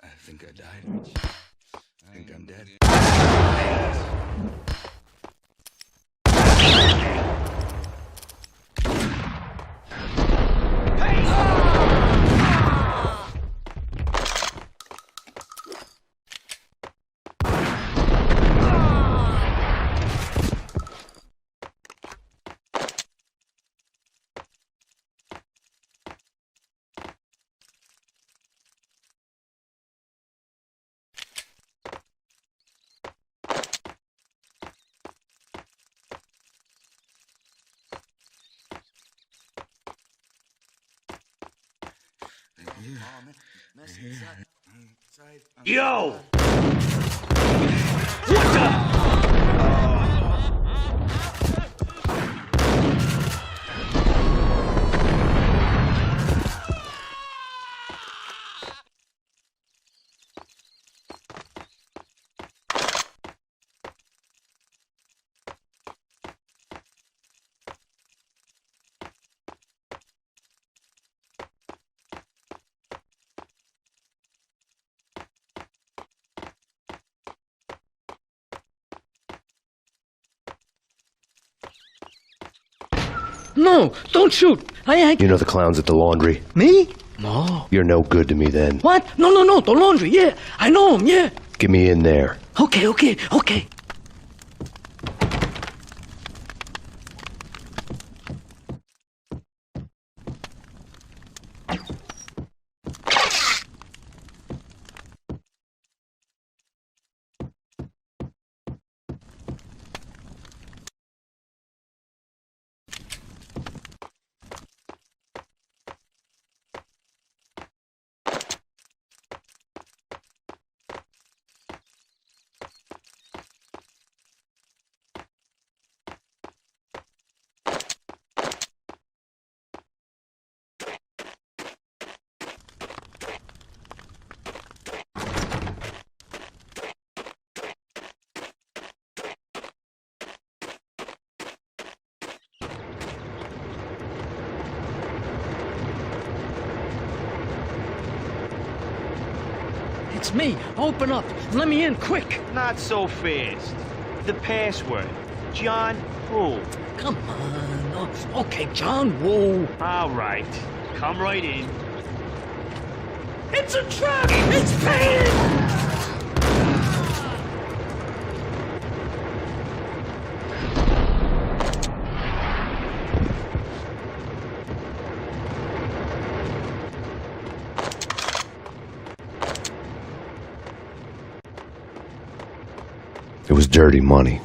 I think I died. I think I'm dead. Yo! What the? No, don't shoot. You know the clowns at the laundry? Me? No. You're no good to me then. What? No, the laundry, yeah. I know him, yeah. Get me in there. Okay. It's me. Open up. Let me in, quick. Not so fast. The password. John Woo. Come on. Oh, okay, John Woo. All right. Come right in. It's a trap! It's Payne! It was dirty money.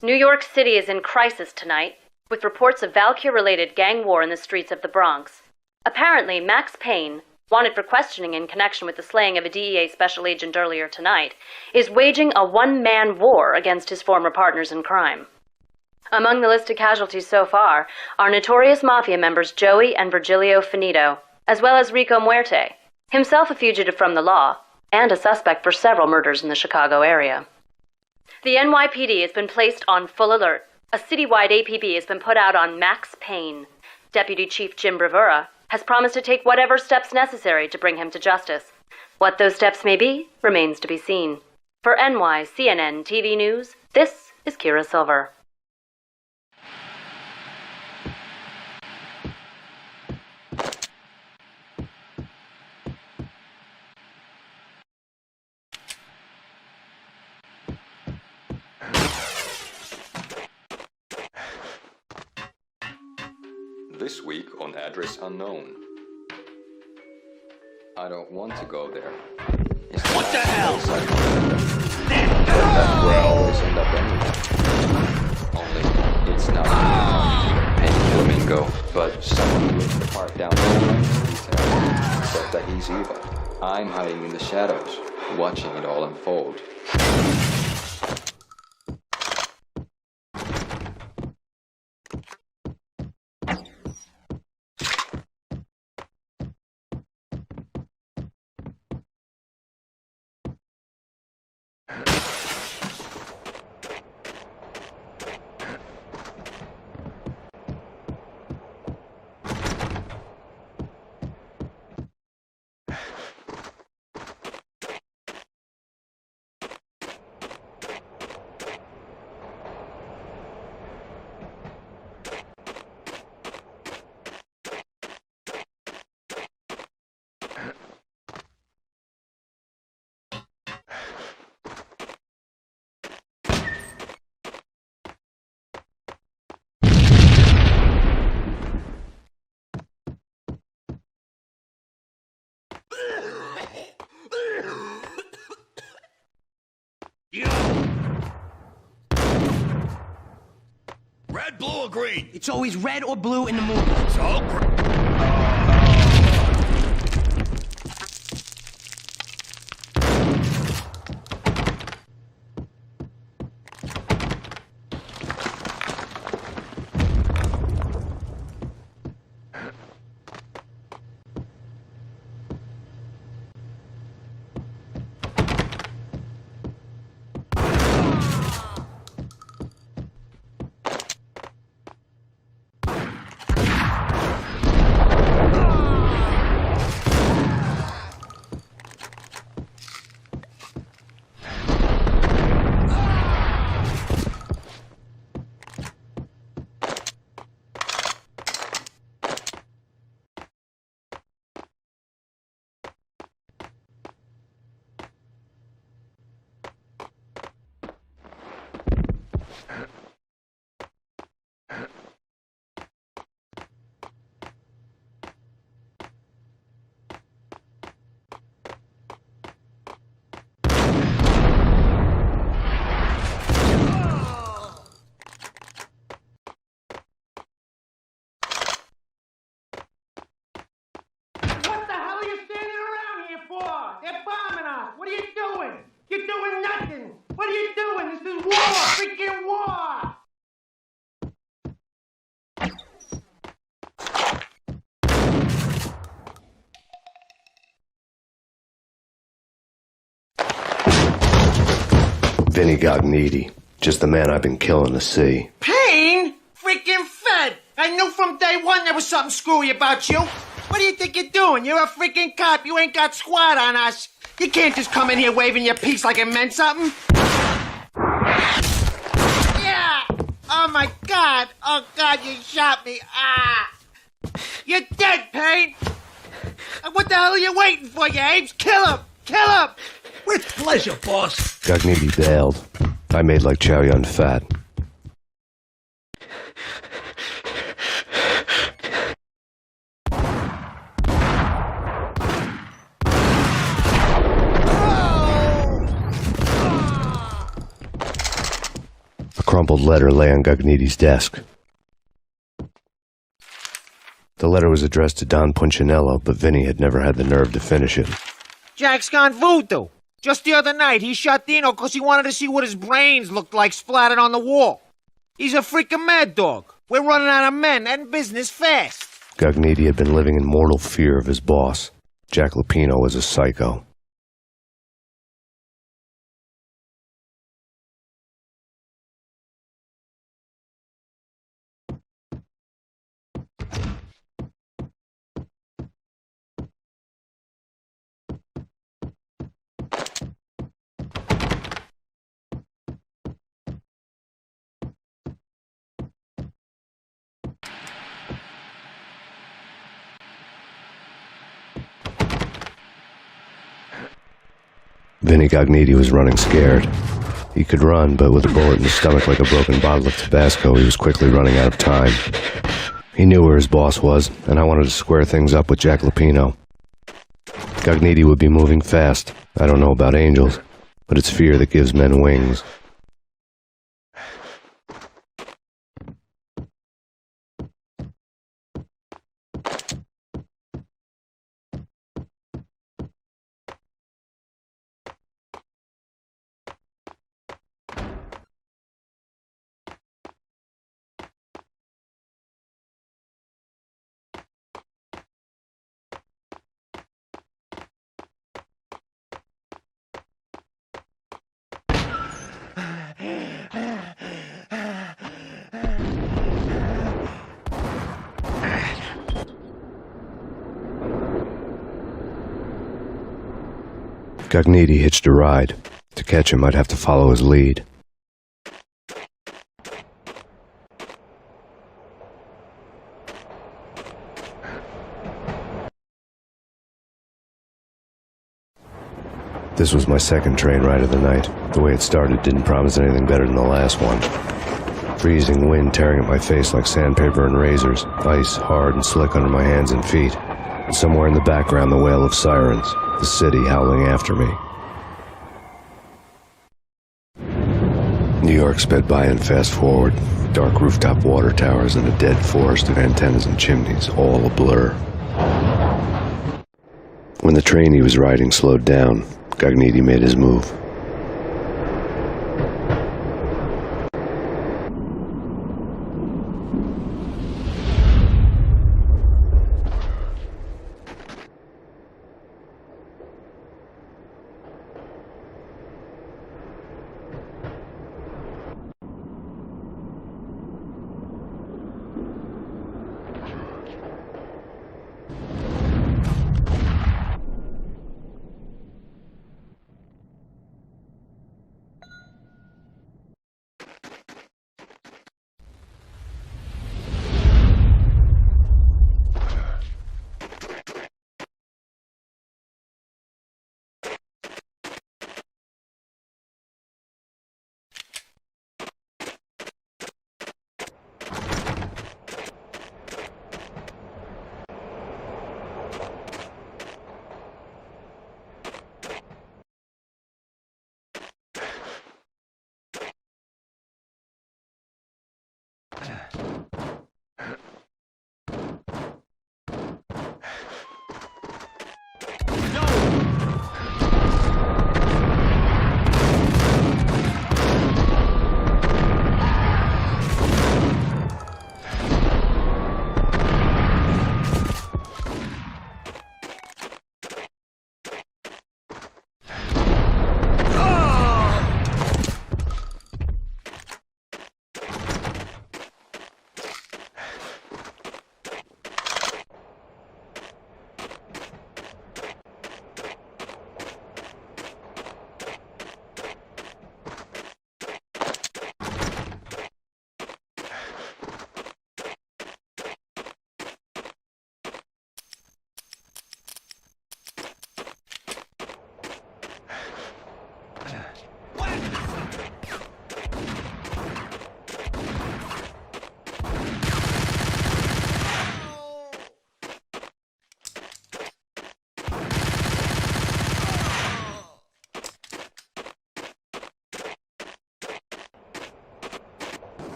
New York City is in crisis tonight, with reports of Valkyr-related gang war in the streets of the Bronx. Apparently, Max Payne, wanted for questioning in connection with the slaying of a DEA special agent earlier tonight, is waging a one-man war against his former partners in crime. Among the listed casualties so far are notorious mafia members Joey and Virgilio Finito, as well as Rico Muerte, himself a fugitive from the law, and a suspect for several murders in the Chicago area. The NYPD has been placed on full alert. A citywide APB has been put out on Max Payne. Deputy Chief Jim Bravura has promised to take whatever steps necessary to bring him to justice. What those steps may be remains to be seen. For NYCNN TV News, this is Kira Silver. This week on Address Unknown. I don't want to go there. What the hell? That's where I always end up anyway. Only, it's not Payne Flamingo, but someone who lives the part down there. Except that he's evil. I'm hiding in the shadows, watching it all unfold. Red, blue, or green? It's always red or blue in the movie. So They're bombing us! What are you doing? You're doing nothing! What are you doing? This is war! Freaking war! Vinny got needy. Just the man I've been killing to see. Payne? Freaking Fed! I knew from day one there was something screwy about you. What do you think you're doing? You're a freaking cop. You ain't got squad on us. You can't just come in here waving your piece like it meant something. Yeah! Oh my God! Oh God, you shot me! Ah! You're dead, Payne! What the hell are you waiting for, you apes? Kill him! Kill him! With pleasure, boss. Gagnetti bailed. I made like Chow Yun Fat. crumpled letter lay on Gagniti's desk. The letter was addressed to Don Punchinello, but Vinny had never had the nerve to finish it. Jack's gone voodoo. Just the other night, he shot Dino because he wanted to see what his brains looked like splattered on the wall. He's a freaking mad dog. We're running out of men and business fast. Gagniti had been living in mortal fear of his boss. Jack Lupino was a psycho. Vinny Gagniti was running scared. He could run, but with a bullet in his stomach like a broken bottle of Tabasco, he was quickly running out of time. He knew where his boss was, and I wanted to square things up with Jack Lupino. Gagniti would be moving fast. I don't know about angels, but it's fear that gives men wings. Gagniti hitched a ride. To catch him, I'd have to follow his lead. This was my second train ride of the night. The way it started didn't promise anything better than the last one. Freezing wind tearing at my face like sandpaper and razors, ice hard and slick under my hands and feet, and somewhere in the background the wail of sirens, the city howling after me. New York sped by in fast forward, dark rooftop water towers and a dead forest of antennas and chimneys, all a blur. When the train he was riding slowed down, Gagniti made his move.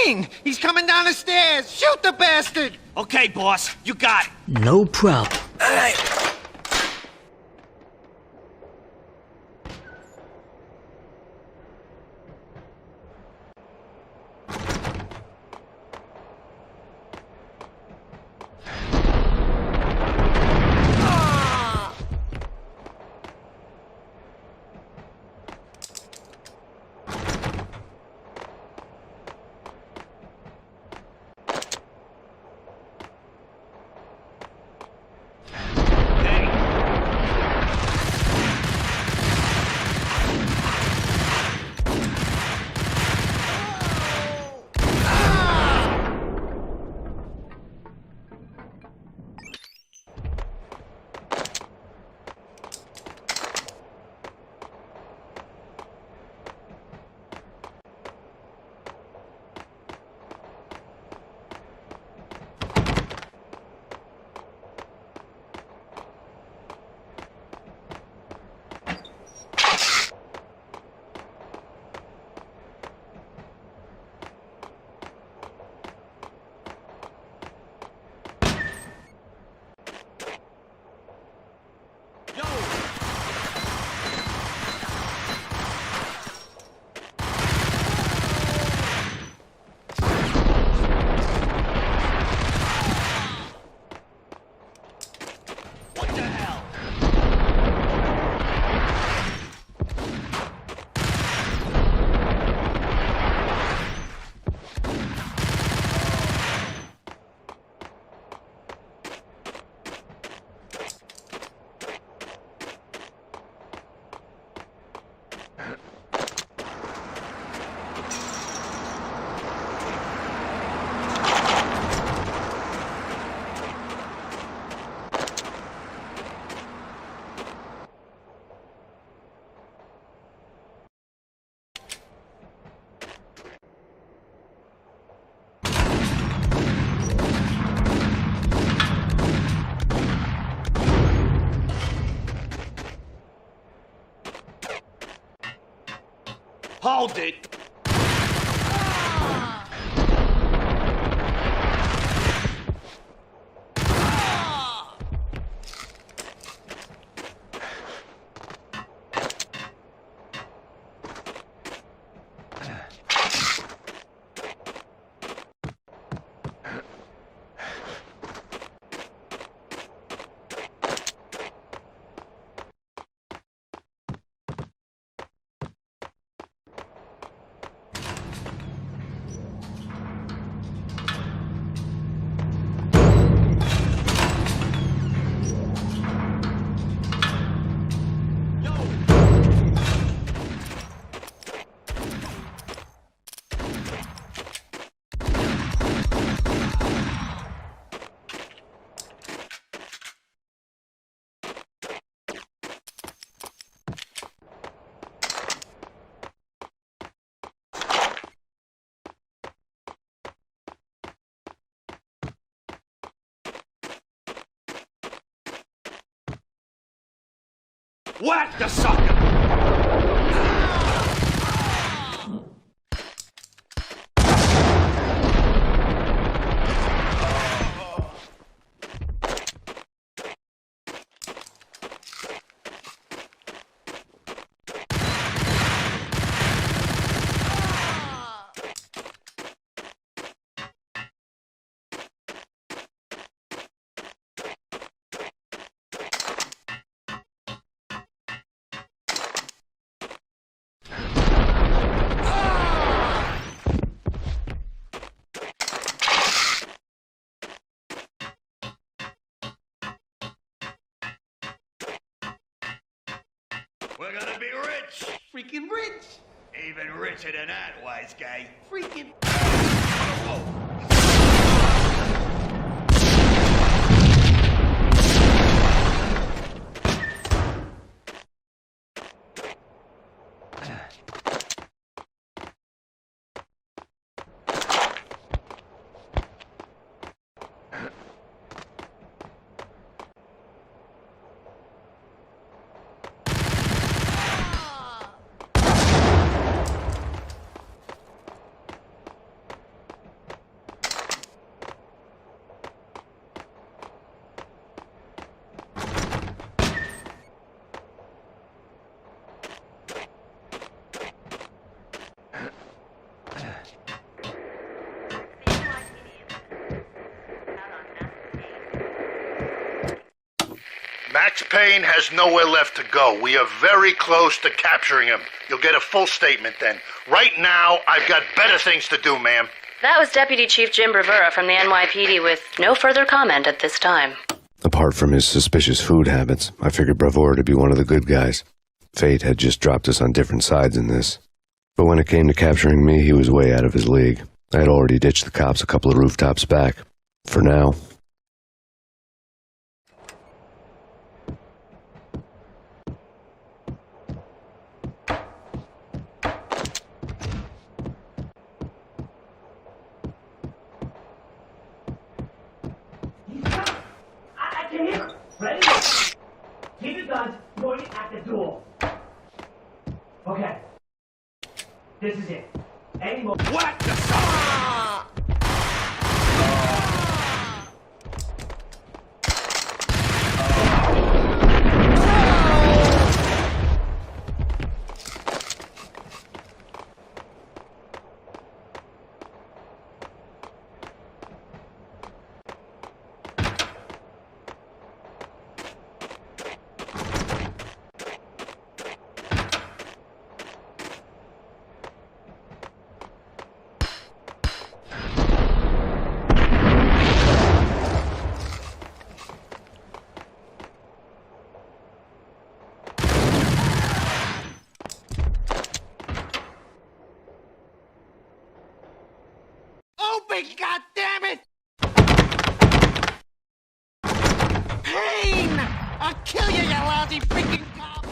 Payne! He's coming down the stairs! Shoot the bastard! Okay, boss, you got it. No problem. Hold it. Whack the sucker! We're gonna be rich! Freaking rich! Even richer than that, wise guy. Freaking... Max Payne has nowhere left to go. We are very close to capturing him. You'll get a full statement then. Right now, I've got better things to do, ma'am. That was Deputy Chief Jim Bravura from the NYPD with no further comment at this time. Apart from his suspicious food habits, I figured Bravura to be one of the good guys. Fate had just dropped us on different sides in this. But when it came to capturing me, he was way out of his league. I had already ditched the cops a couple of rooftops back. For now. I can hear him. Ready? Keep your guns pointed at the door. Okay. This is it. Any more. What the fuck? Open, goddammit! Payne! I'll kill you, you lousy freaking cop!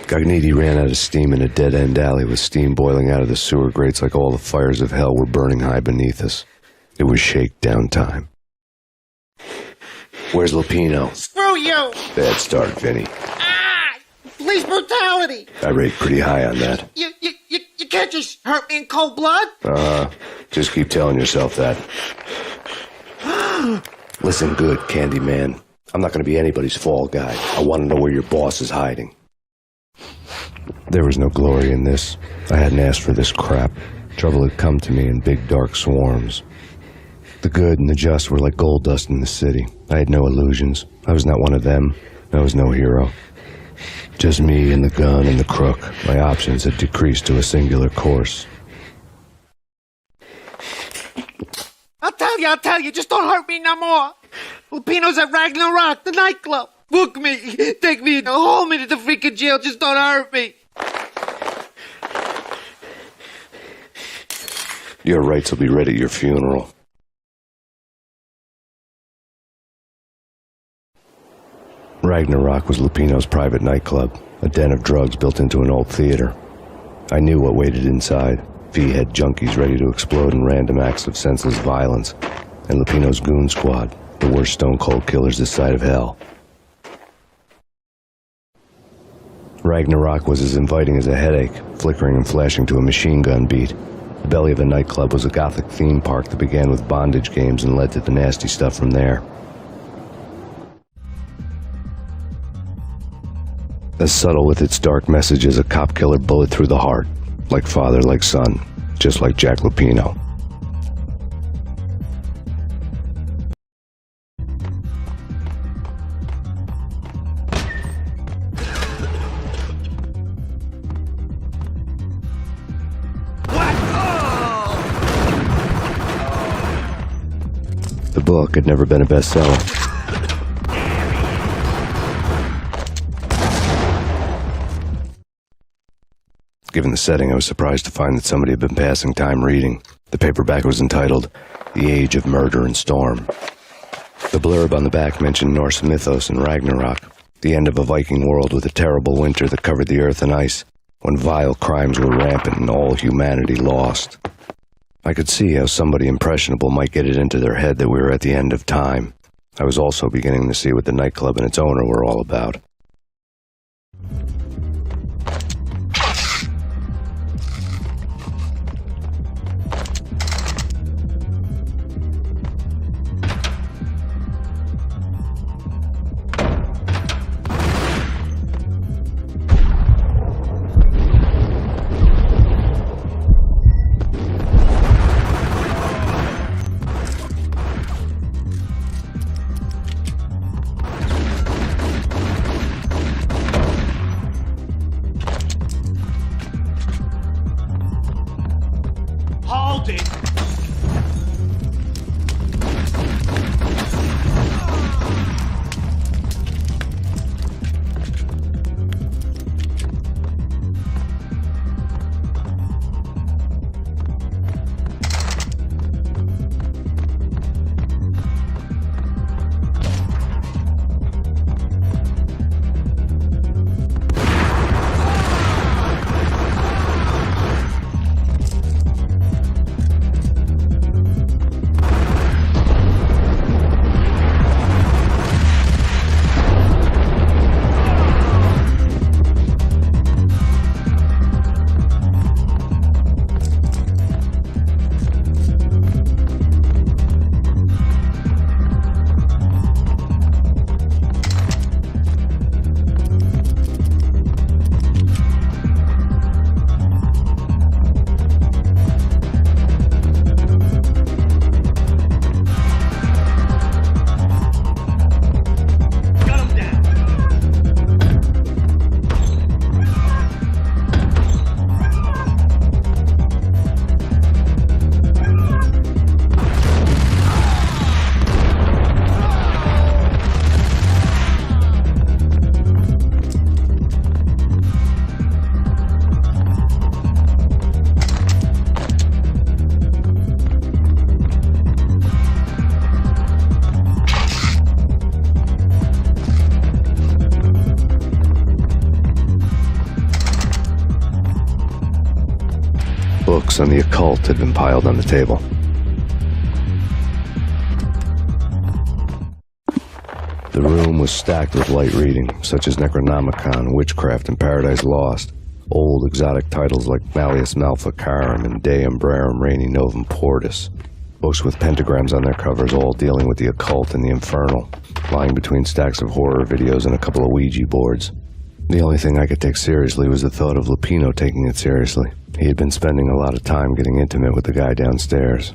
Gagniti ran out of steam in a dead-end alley with steam boiling out of the sewer grates like all the fires of hell were burning high beneath us. It was shakedown time. Where's Lupino? Screw you! Bad start, Vinny. Ah! Police brutality! I rate pretty high on that. You can't just hurt me in cold blood? Just keep telling yourself that. Listen good, Candyman. I'm not gonna be anybody's fall guy. I want to know where your boss is hiding. There was no glory in this. I hadn't asked for this crap. Trouble had come to me in big dark swarms. The good and the just were like gold dust in the city. I had no illusions. I was not one of them. I was no hero. Just me and the gun and the crook. My options had decreased to a singular course. I'll tell you, just don't hurt me no more. Lupino's at Ragnarok, the nightclub. Book me, take me, hold me to the freaking jail, just don't hurt me. Your rights will be read at your funeral. Ragnarok was Lupino's private nightclub, a den of drugs built into an old theater. I knew what waited inside. V-head junkies ready to explode in random acts of senseless violence, and Lupino's goon squad, the worst stone-cold killers this side of hell. Ragnarok was as inviting as a headache, flickering and flashing to a machine gun beat. The belly of the nightclub was a gothic theme park that began with bondage games and led to the nasty stuff from there. As subtle with its dark message as a cop killer bullet through the heart. Like father, like son, just like Jack Lupino. The book had never been a bestseller. Given the setting, I was surprised to find that somebody had been passing time reading. The paperback was entitled, The Age of Murder and Storm. The blurb on the back mentioned Norse mythos and Ragnarok, the end of a Viking world with a terrible winter that covered the earth in ice, when vile crimes were rampant and all humanity lost. I could see how somebody impressionable might get it into their head that we were at the end of time. I was also beginning to see what the nightclub and its owner were all about. Hold it! Books on the occult had been piled on the table. The room was stacked with light reading, such as Necronomicon, Witchcraft, and Paradise Lost. Old exotic titles like Malleus Maleficarum and De Umbrarum Reini Novum Portis. Books with pentagrams on their covers, all dealing with the occult and the infernal, lying between stacks of horror videos and a couple of Ouija boards. The only thing I could take seriously was the thought of Lupino taking it seriously. He had been spending a lot of time getting intimate with the guy downstairs.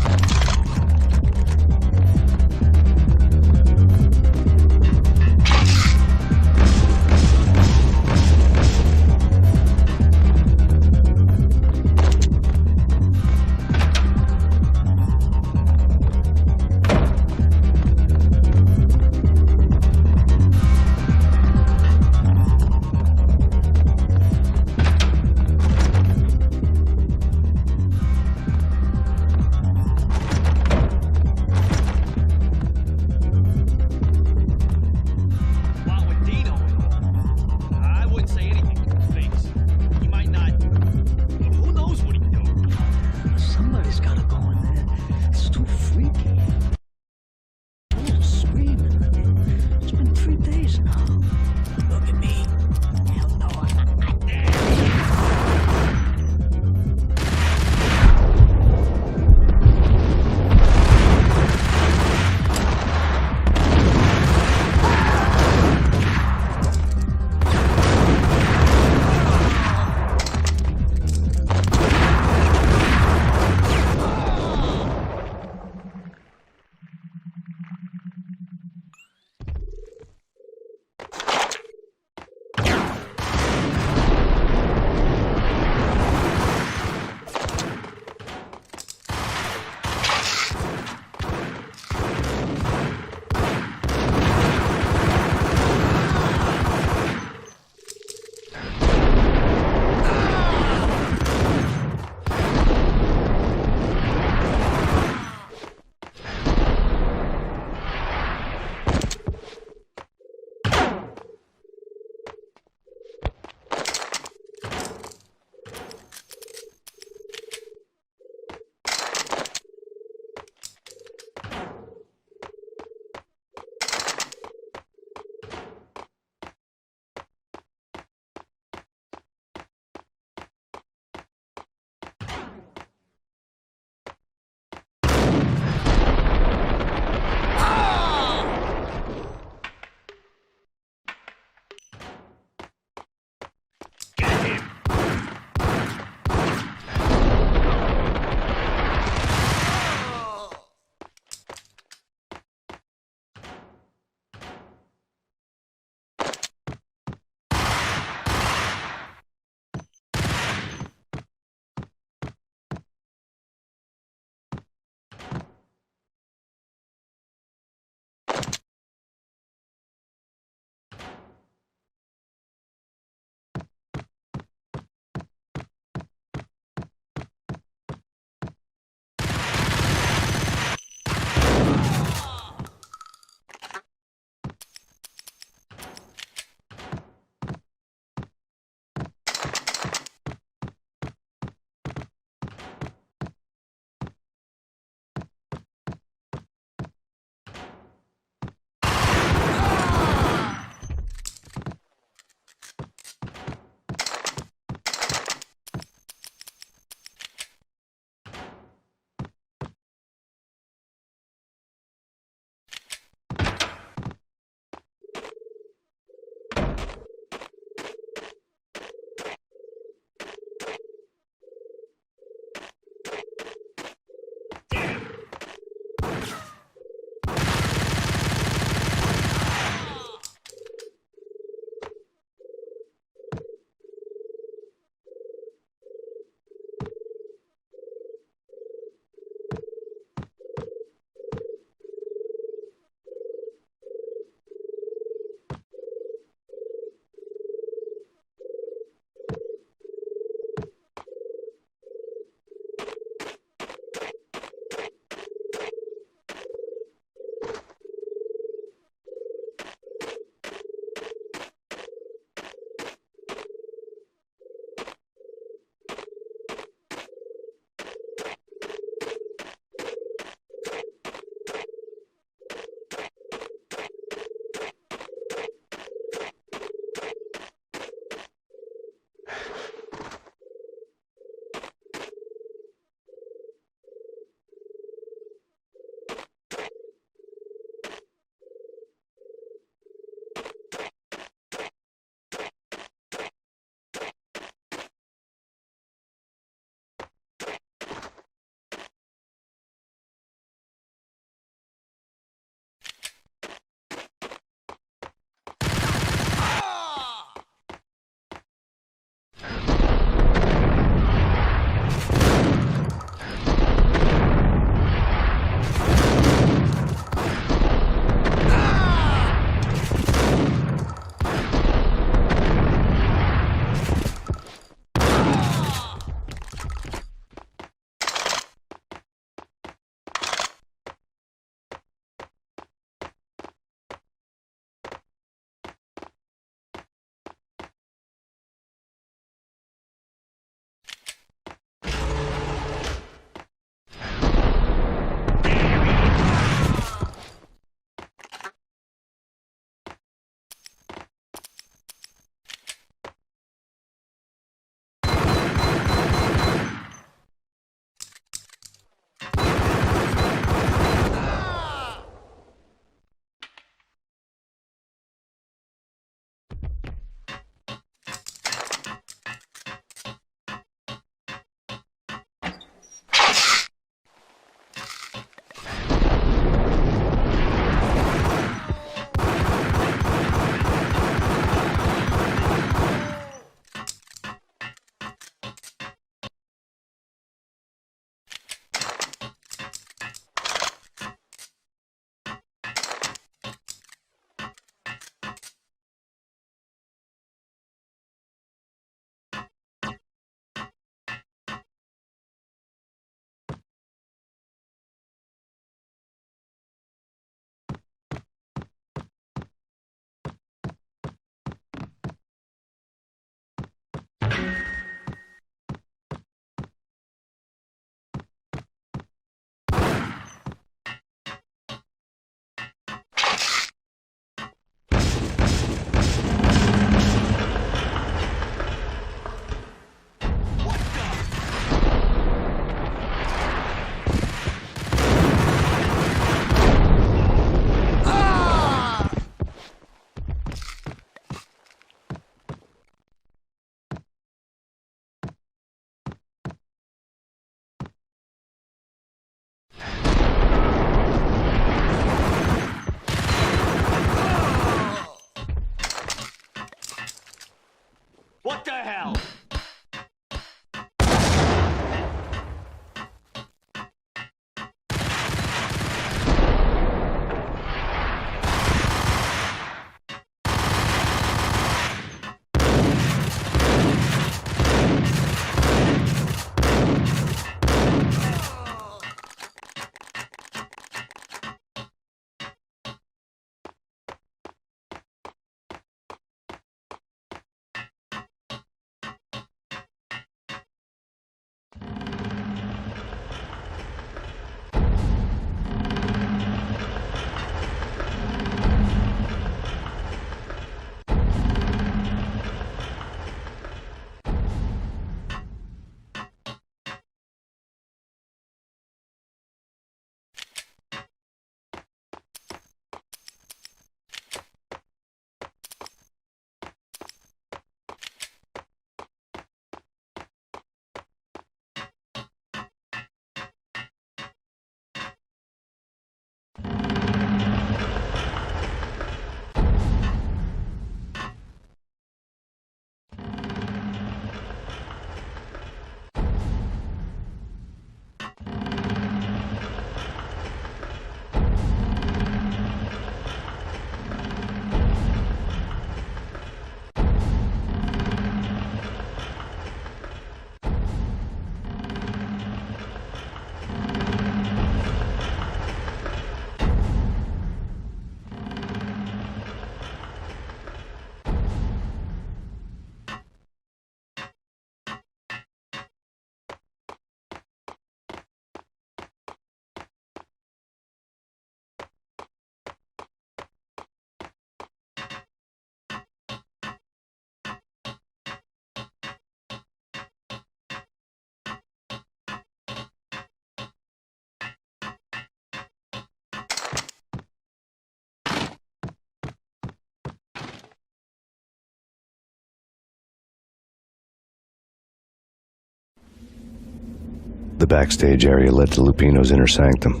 The backstage area led to Lupino's inner sanctum.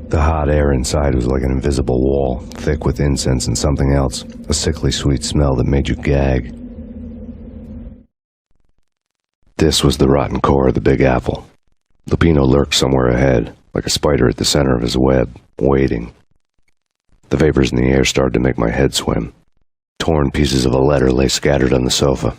The hot air inside was like an invisible wall, thick with incense and something else, a sickly sweet smell that made you gag. This was the rotten core of the Big Apple. Lupino lurked somewhere ahead, like a spider at the center of his web, waiting. The vapors in the air started to make my head swim. Torn pieces of a letter lay scattered on the sofa.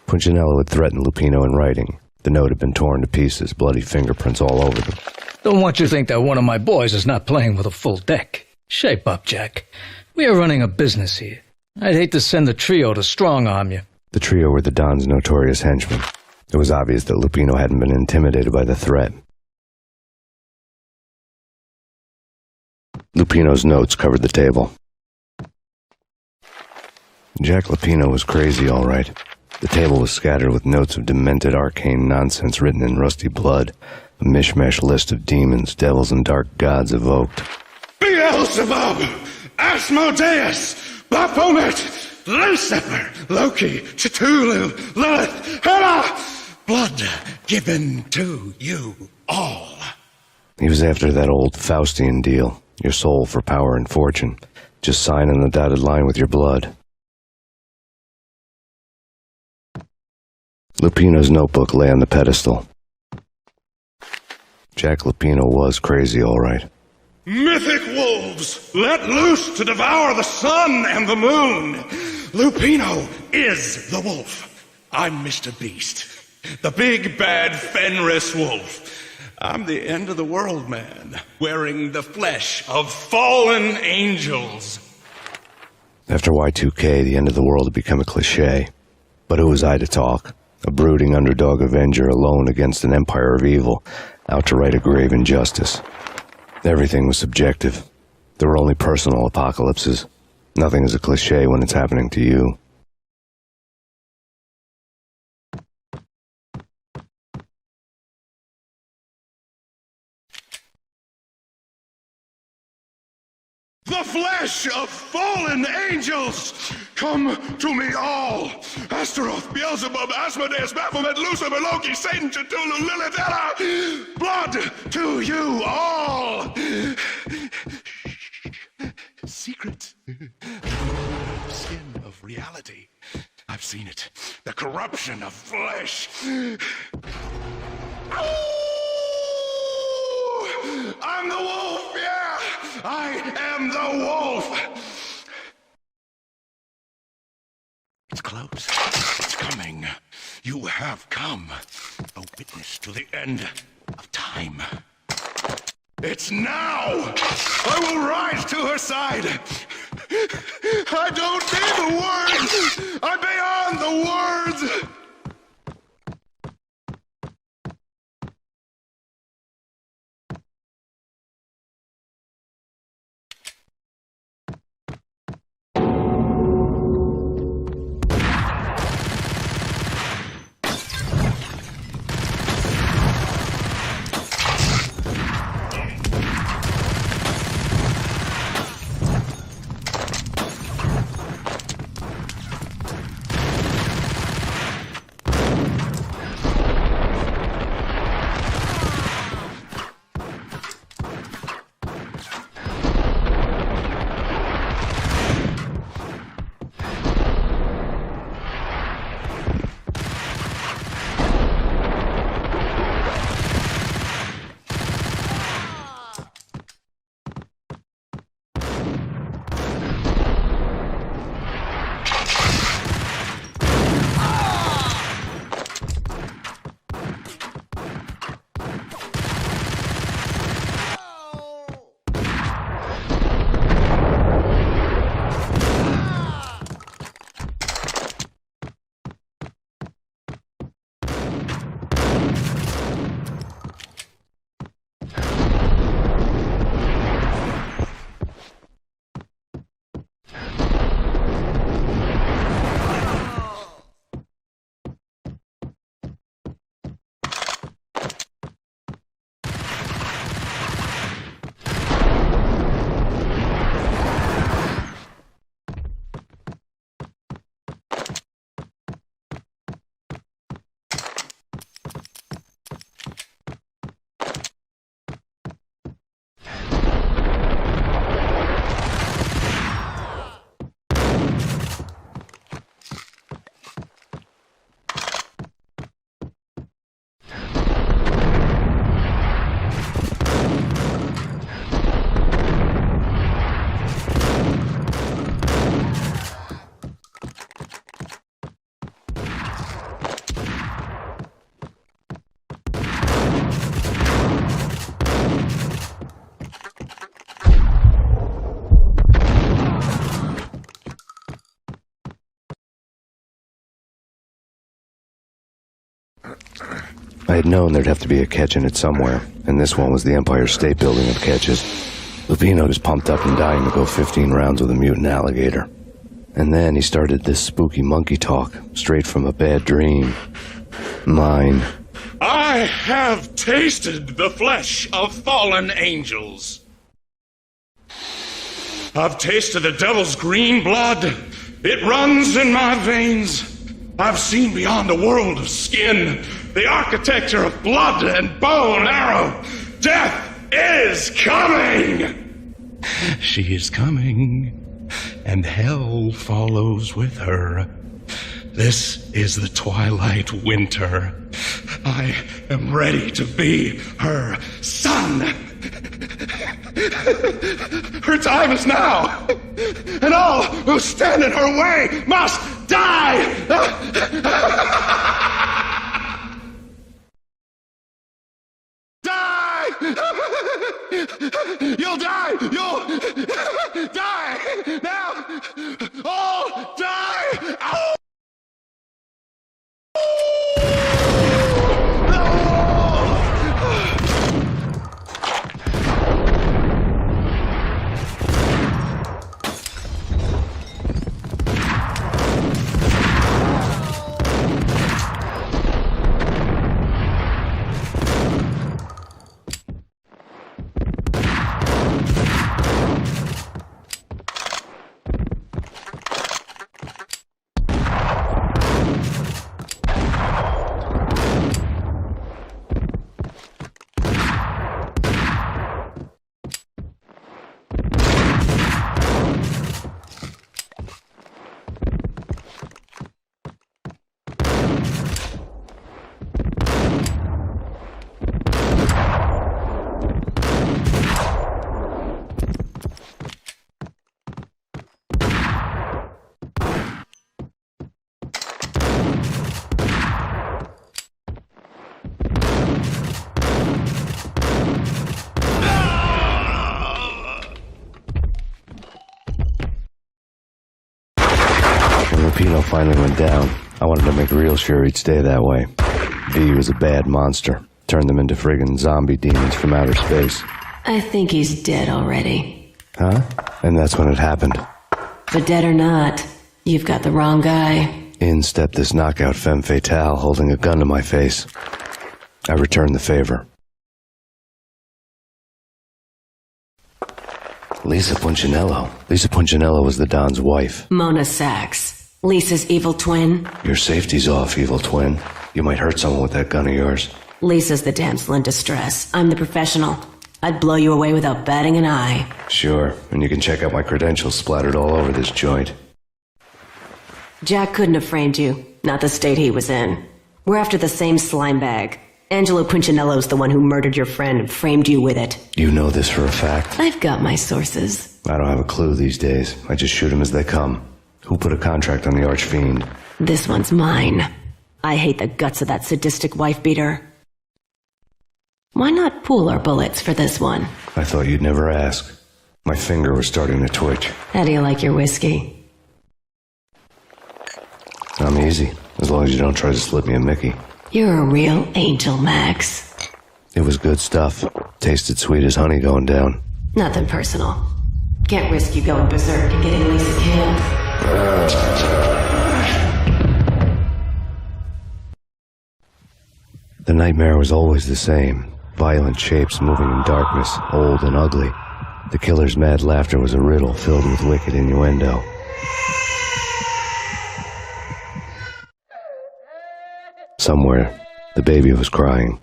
Punchinello had threatened Lupino in writing. The note had been torn to pieces, bloody fingerprints all over them. Don't want you to think that one of my boys is not playing with a full deck. Shape up, Jack. We are running a business here. I'd hate to send the trio to strong-arm you. The trio were the Don's notorious henchmen. It was obvious that Lupino hadn't been intimidated by the threat. Lupino's notes covered the table. Jack Lupino was crazy, all right. The table was scattered with notes of demented arcane nonsense written in rusty blood, a mishmash list of demons, devils, and dark gods evoked. Beelzebub, Asmodeus, Baphomet, Lucifer, Loki, Cthulhu, Lilith, Hela, blood given to you all. He was after that old Faustian deal, your soul for power and fortune. Just sign on the dotted line with your blood. Lupino's notebook lay on the pedestal. Jack Lupino was crazy, all right. Mythic wolves, let loose to devour the sun and the moon. Lupino is the wolf. I'm Mr. Beast, the big bad Fenris wolf. I'm the end of the world man, wearing the flesh of fallen angels. After Y2K, the end of the world had become a cliché. But who was I to talk? A brooding underdog avenger alone against an empire of evil, out to right a grave injustice. Everything was subjective. There were only personal apocalypses. Nothing is a cliché when it's happening to you. The flesh of fallen angels! Come to me all! Astaroth, Beelzebub, Asmodeus, Baphomet, Lucifer, Loki, Satan, Cthulhu, Lilith, Hela! Blood to you all! Secret. Skin of reality. I've seen it. The corruption of flesh. I'm the wolf, yeah! I am the wolf! It's close. It's coming. You have come. A witness to the end of time. It's now! I will rise to her side! I don't need the words! I'm beyond the words! had known there'd have to be a catch in it somewhere, and this one was the Empire State Building of catches. Lupino was pumped up and dying to go 15 rounds with a mutant alligator. And then he started this spooky monkey talk, straight from a bad dream. Mine. I have tasted the flesh of fallen angels. I've tasted the devil's green blood. It runs in my veins. I've seen beyond a world of skin, the architecture of blood and bow and arrow. Death is coming! She is coming, and hell follows with her. This is the twilight winter. I am ready to be her son. Her time is now, and all who stand in her way must die! Die! You'll die! You'll die! Now! All die! Ow! Pino finally went down. I wanted to make real sure he'd stay that way. V was a bad monster. Turned them into friggin' zombie demons from outer space. I think he's dead already. Huh? And that's when it happened. But dead or not, you've got the wrong guy. In stepped this knockout femme fatale holding a gun to my face. I returned the favor. Lisa Punchinello. Lisa Punchinello was the Don's wife. Mona Sachs. Lisa's evil twin. Your safety's off, evil twin. You might hurt someone with that gun of yours. Lisa's the damsel in distress. I'm the professional. I'd blow you away without batting an eye. Sure, and you can check out my credentials splattered all over this joint. Jack couldn't have framed you. Not the state he was in. We're after the same slime bag. Angelo Punchinello's the one who murdered your friend and framed you with it. You know this for a fact. I've got my sources. I don't have a clue these days. I just shoot them as they come. Who put a contract on the archfiend? This one's mine. I hate the guts of that sadistic wife-beater. Why not pool our bullets for this one? I thought you'd never ask. My finger was starting to twitch. How do you like your whiskey? I'm easy, as long as you don't try to slip me a Mickey. You're a real angel, Max. It was good stuff. Tasted sweet as honey going down. Nothing personal. Can't risk you going berserk and getting Lisa killed. The nightmare was always the same. Violent shapes moving in darkness, old and ugly. The killer's mad laughter was a riddle filled with wicked innuendo. Somewhere, the baby was crying.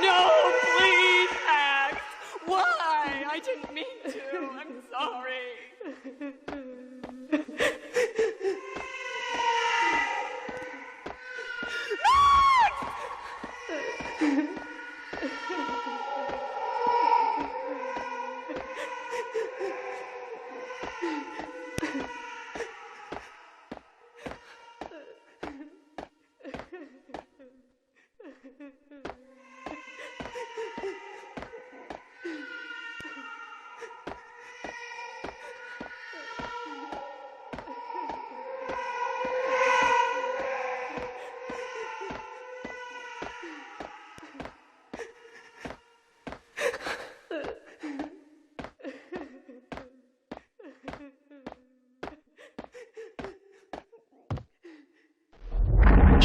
No, please act. Why? I didn't mean to. I'm sorry. Max!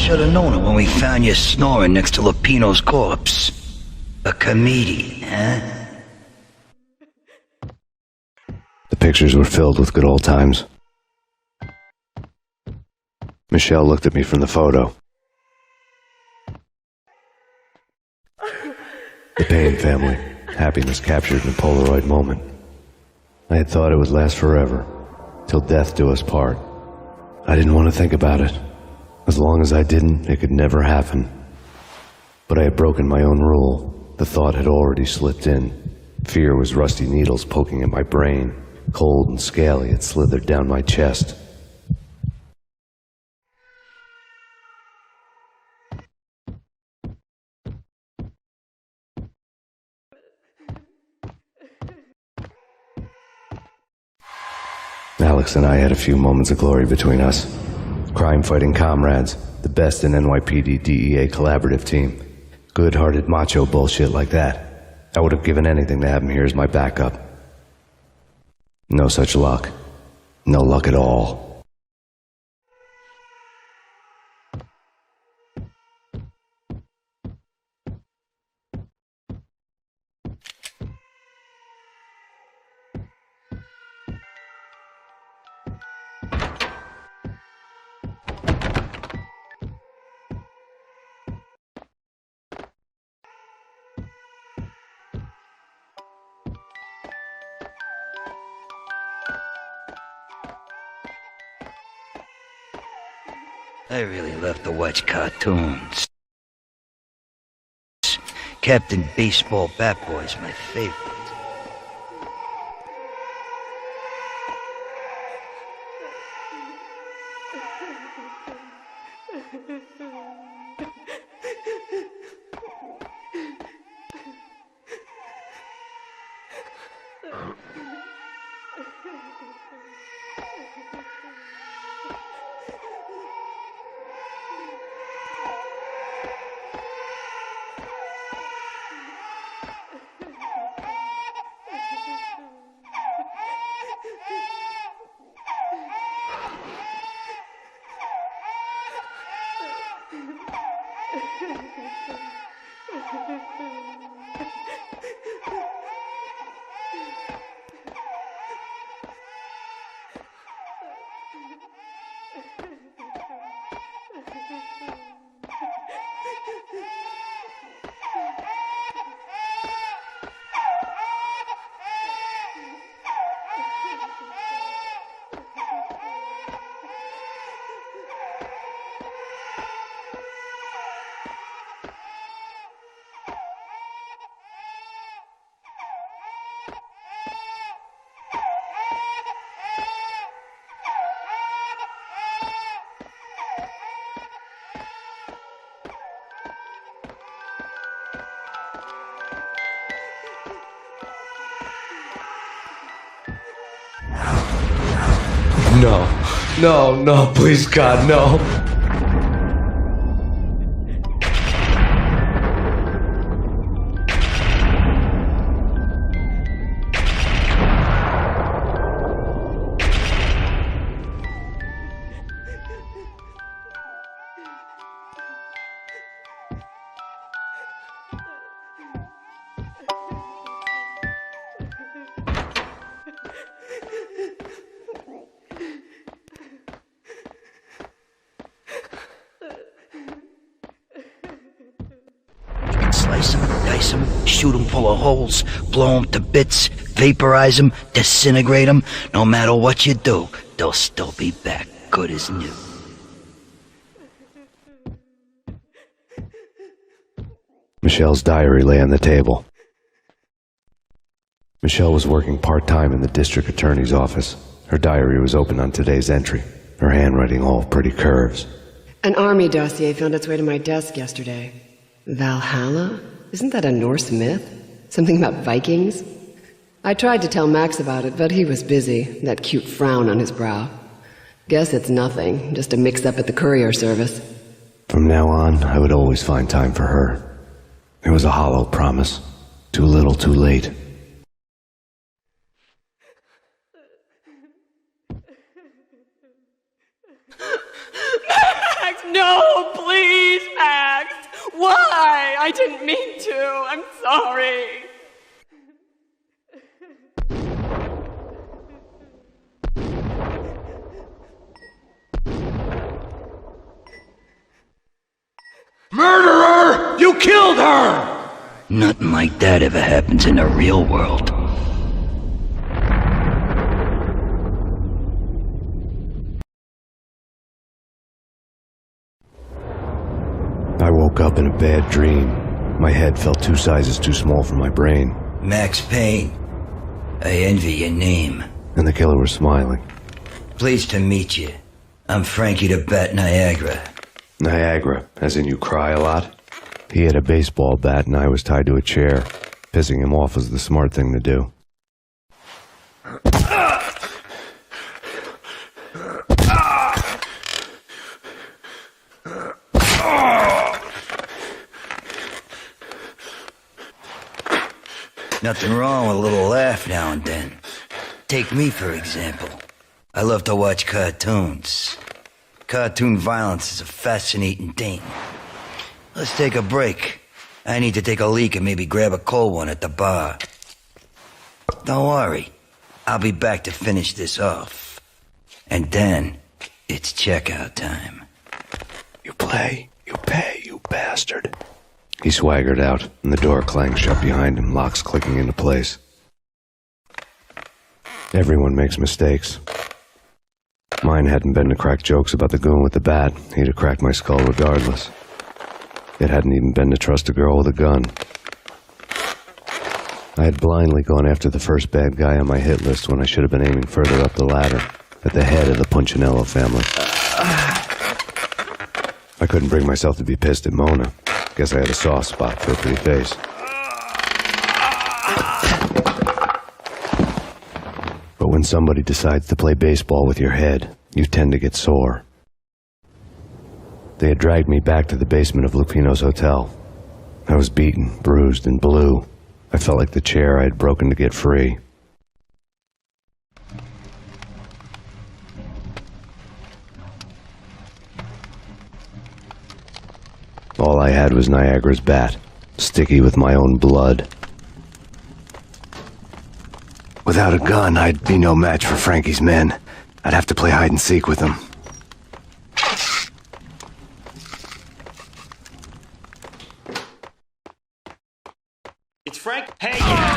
Should have known it when we found you snoring next to Lupino's corpse. A comedian, huh? The pictures were filled with good old times. Michelle looked at me from the photo. The Payne family. Happiness captured in a Polaroid moment. I had thought it would last forever, till death do us part. I didn't want to think about it. As long as I didn't, it could never happen. But I had broken my own rule. The thought had already slipped in. Fear was rusty needles poking at my brain. Cold and scaly, it slithered down my chest. Alex and I had a few moments of glory between us. Crime-fighting comrades, the best in NYPD DEA collaborative team. Good-hearted macho bullshit like that. I would have given anything to have him here as my backup. No such luck. No luck at all. I really love to watch cartoons. Captain Baseball Bat Boy's my favorite. No. No, no, please God, no. Slice 'em, dice 'em, shoot 'em full of holes, blow 'em to bits, vaporize 'em, disintegrate 'em. No matter what you do, they'll still be back good as new. Michelle's diary lay on the table. Michelle was working part-time in the district attorney's office. Her diary was open on today's entry, her handwriting all pretty curves. An army dossier found its way to my desk yesterday. Valhalla? Isn't that a Norse myth? Something about Vikings? I tried to tell Max about it, but he was busy, that cute frown on his brow. Guess it's nothing, just a mix-up at the courier service. From now on, I would always find time for her. It was a hollow promise. Too little, too late. Max, no, please, Max. Why? I didn't mean to. I'm sorry. Murderer! You killed her! Nothing like that ever happens in the real world. I woke up in a bad dream. My head felt 2 sizes too small for my brain. Max Payne. I envy your name. And the killer was smiling. Pleased to meet you. I'm Frankie the Bat Niagara. Niagara, as in you cry a lot? He had a baseball bat and I was tied to a chair. Pissing him off was the smart thing to do. Nothing wrong with a little laugh now and then. Take me, for example. I love to watch cartoons. Cartoon violence is a fascinating thing. Let's take a break. I need to take a leak and maybe grab a cold one at the bar. Don't worry. I'll be back to finish this off. And then, it's checkout time. You play, you pay, you bastard. He swaggered out, and the door clanged shut behind him, locks clicking into place. Everyone makes mistakes. Mine hadn't been to crack jokes about the goon with the bat. He'd have cracked my skull regardless. It hadn't even been to trust a girl with a gun. I had blindly gone after the first bad guy on my hit list when I should have been aiming further up the ladder, at the head of the Punchinello family. I couldn't bring myself to be pissed at Mona. Guess I had a soft spot for a pretty face. But when somebody decides to play baseball with your head, you tend to get sore. They had dragged me back to the basement of Lupino's hotel. I was beaten, bruised, and blue. I felt like the chair I had broken to get free. All I had was Niagara's bat, sticky with my own blood. Without a gun, I'd be no match for Frankie's men. I'd have to play hide and seek with them. It's Frank. Hey, Hey.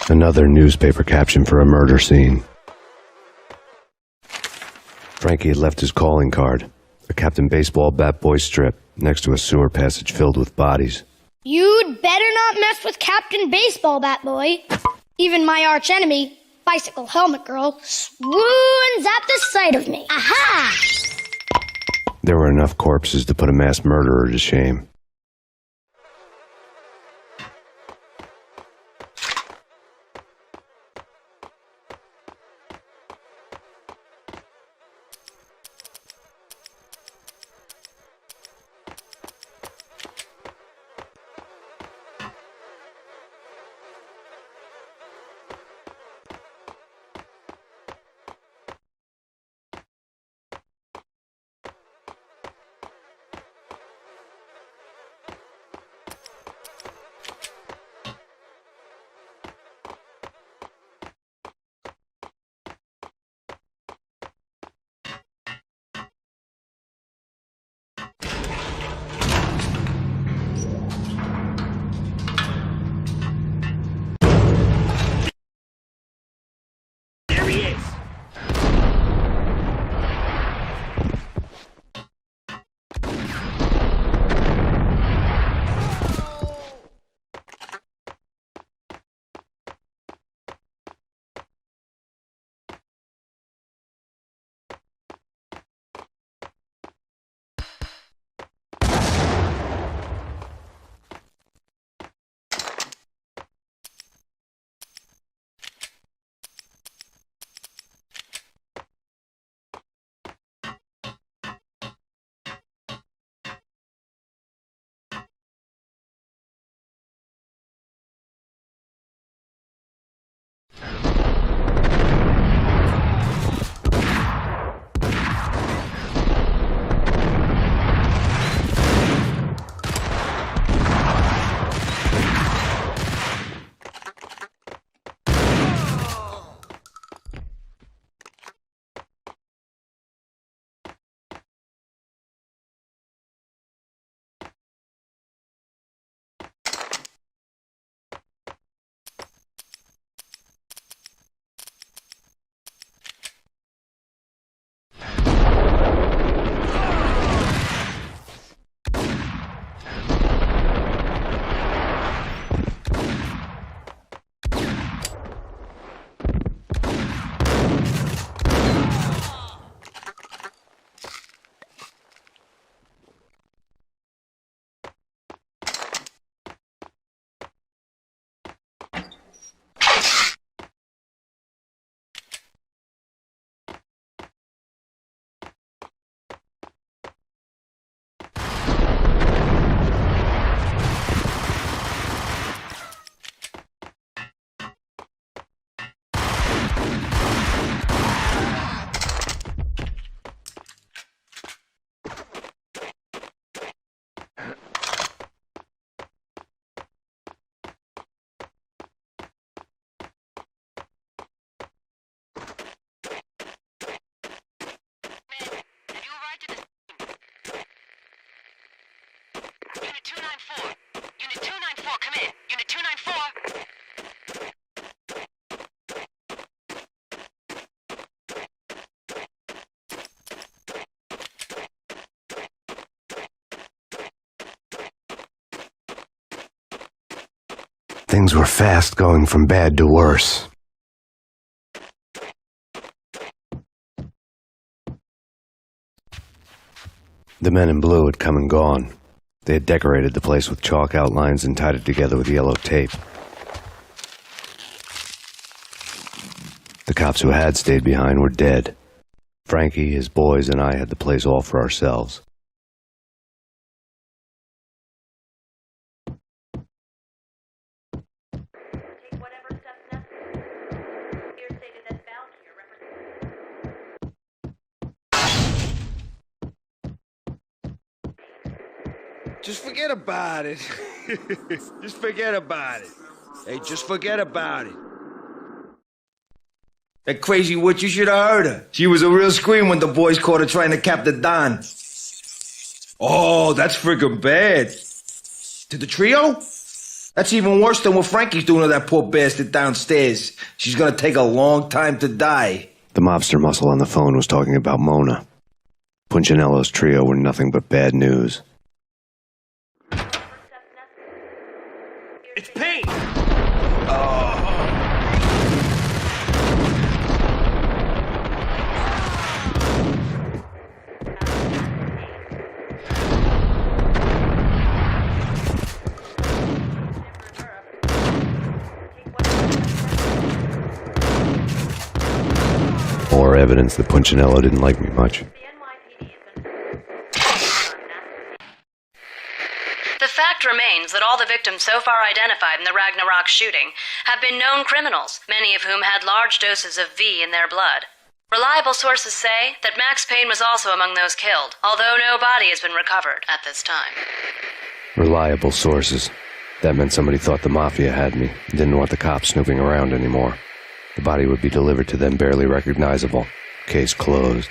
Another newspaper caption for a murder scene. Frankie had left his calling card, a Captain Baseball Bat Boy strip, next to a sewer passage filled with bodies. You'd better not mess with Captain Baseball Bat Boy. Even my archenemy, Bicycle Helmet Girl, swoons at the sight of me. Aha! There were enough corpses to put a mass murderer to shame. Things were fast going from bad to worse. The men in blue had come and gone. They had decorated the place with chalk outlines and tied it together with yellow tape. The cops who had stayed behind were dead. Frankie, his boys, and I had the place all for ourselves. Just forget about it. Just forget about it. Hey, just forget about it. That crazy witch, you should have heard her. She was a real scream when the boys caught her trying to cap the Don. Oh, that's friggin' bad. To the trio? That's even worse than what Frankie's doing to that poor bastard downstairs. She's gonna take a long time to die. The mobster muscle on the phone was talking about Mona. Punchinello's trio were nothing but bad news. It's Payne! more evidence that Punchinello didn't like me much. The fact remains that all the victims so far identified in the Ragnarok shooting have been known criminals, many of whom had large doses of V in their blood. Reliable sources say that Max Payne was also among those killed, although no body has been recovered at this time. Reliable sources. That meant somebody thought the Mafia had me and didn't want the cops snooping around anymore. The body would be delivered to them barely recognizable. Case closed.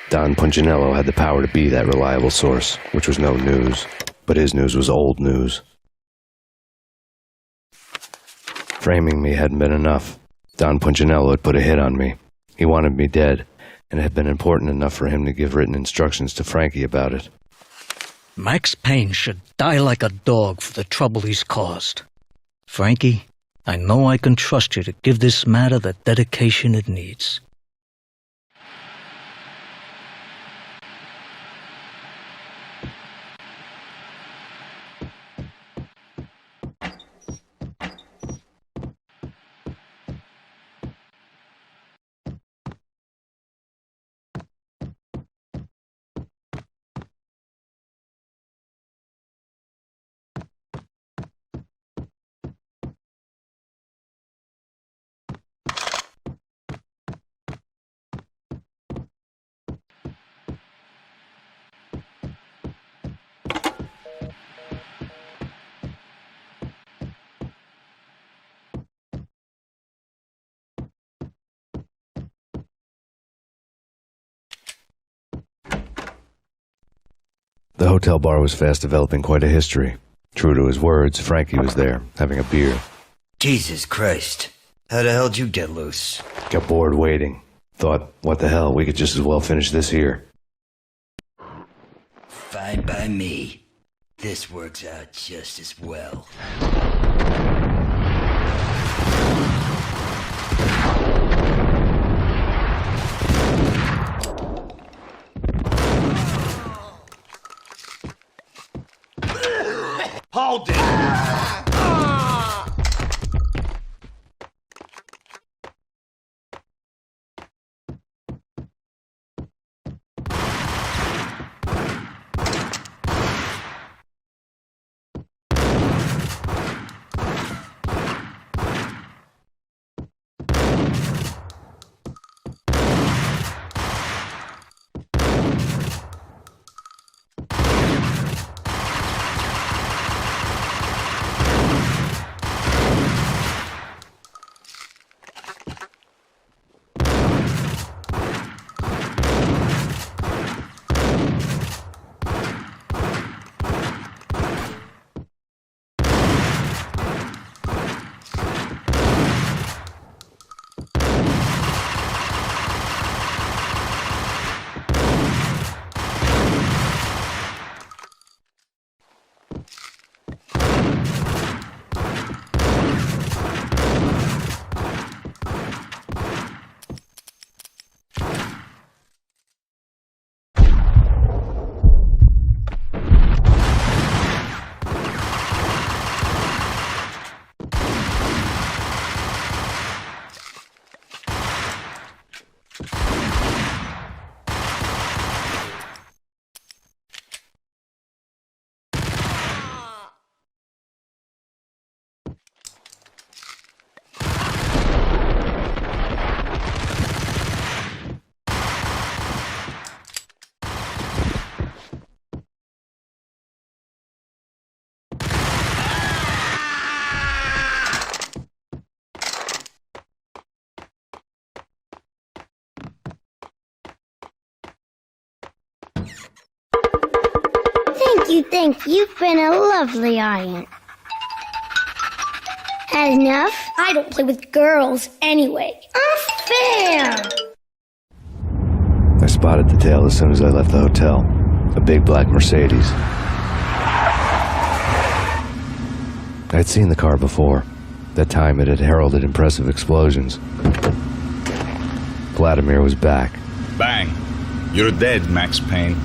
Don Punchinello had the power to be that reliable source, which was no news. But his news was old news. Framing me hadn't been enough. Don Punchinello had put a hit on me. He wanted me dead, and it had been important enough for him to give written instructions to Frankie about it. Max Payne should die like a dog for the trouble he's caused. Frankie, I know I can trust you to give this matter the dedication it needs. The hotel bar was fast developing quite a history. True to his words, Frankie was there, having a beer. Jesus Christ. How the hell did you get loose? Got bored waiting. Thought, what the hell, we could just as well finish this here. Fine by me. This works out just as well. Hold it! Thank you. You've been a lovely aunt. Had enough? I don't play with girls anyway. Unfair! I spotted the tail as soon as I left the hotel. A big black Mercedes. I'd seen the car before. That time it had heralded impressive explosions. Vladimir was back. Bang. You're dead, Max Payne.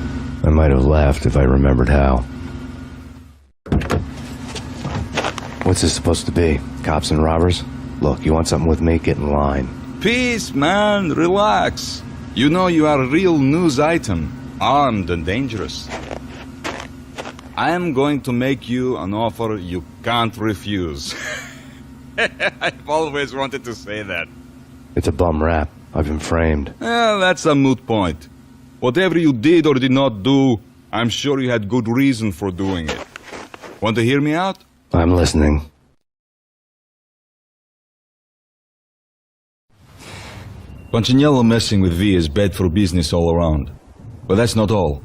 I might have laughed if I remembered how. What's this supposed to be? Cops and robbers? Look, you want something with me? Get in line. Peace, man, relax. You know you are a real news item, armed and dangerous. I am going to make you an offer you can't refuse. I've always wanted to say that. It's a bum rap. I've been framed. That's a moot point. Whatever you did or did not do, I'm sure you had good reason for doing it. Want to hear me out? I'm listening. Punchinello messing with V is bad for business all around. But that's not all.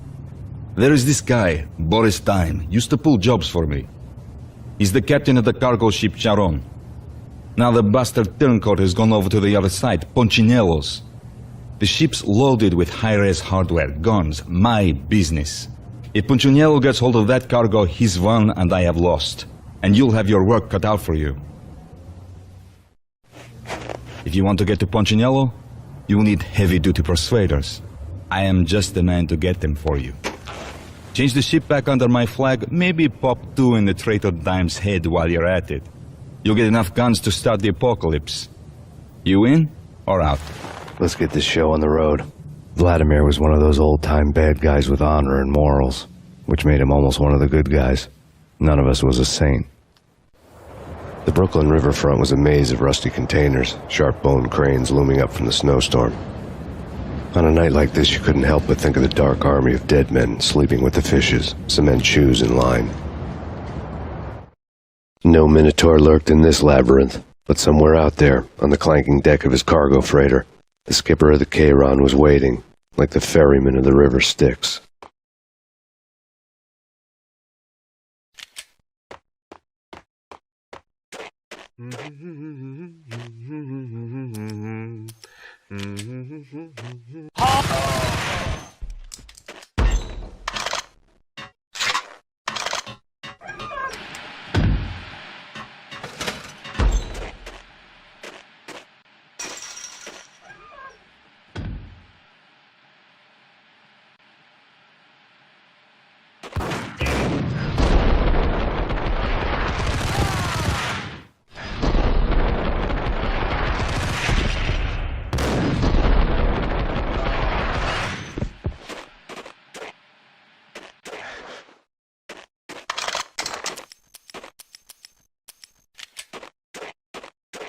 There is this guy, Boris Time, used to pull jobs for me. He's the captain of the cargo ship Charon. Now the bastard turncoat has gone over to the other side, Punchinello's. The ship's loaded with high-res hardware, guns, my business. If Punchinello gets hold of that cargo, he's won and I have lost. And you'll have your work cut out for you. If you want to get to Punchinello, you will need heavy-duty persuaders. I am just the man to get them for you. Change the ship back under my flag, maybe pop 2 in the traitor Dime's head while you're at it. You'll get enough guns to start the apocalypse. You in or out? Let's get this show on the road. Vladimir was one of those old-time bad guys with honor and morals, which made him almost one of the good guys. None of us was a saint. The Brooklyn riverfront was a maze of rusty containers, sharp-boned cranes looming up from the snowstorm. On a night like this, you couldn't help but think of the dark army of dead men sleeping with the fishes, cement shoes in line. No Minotaur lurked in this labyrinth, but somewhere out there, on the clanking deck of his cargo freighter, the skipper of the Chiron was waiting, like the ferryman of the river Styx.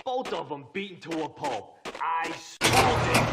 Both of them beaten to a pulp. I scalded.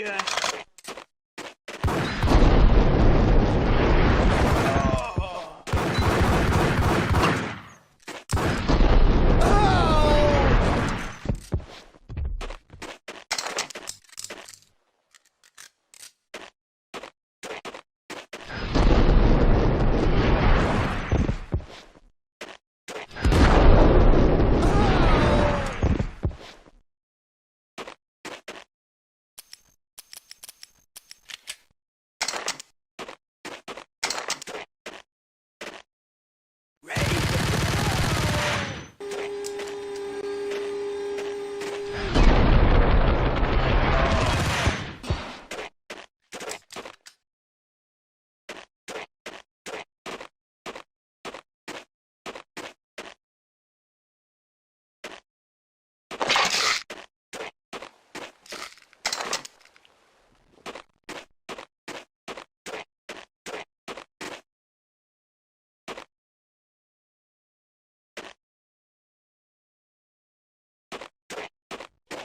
ya.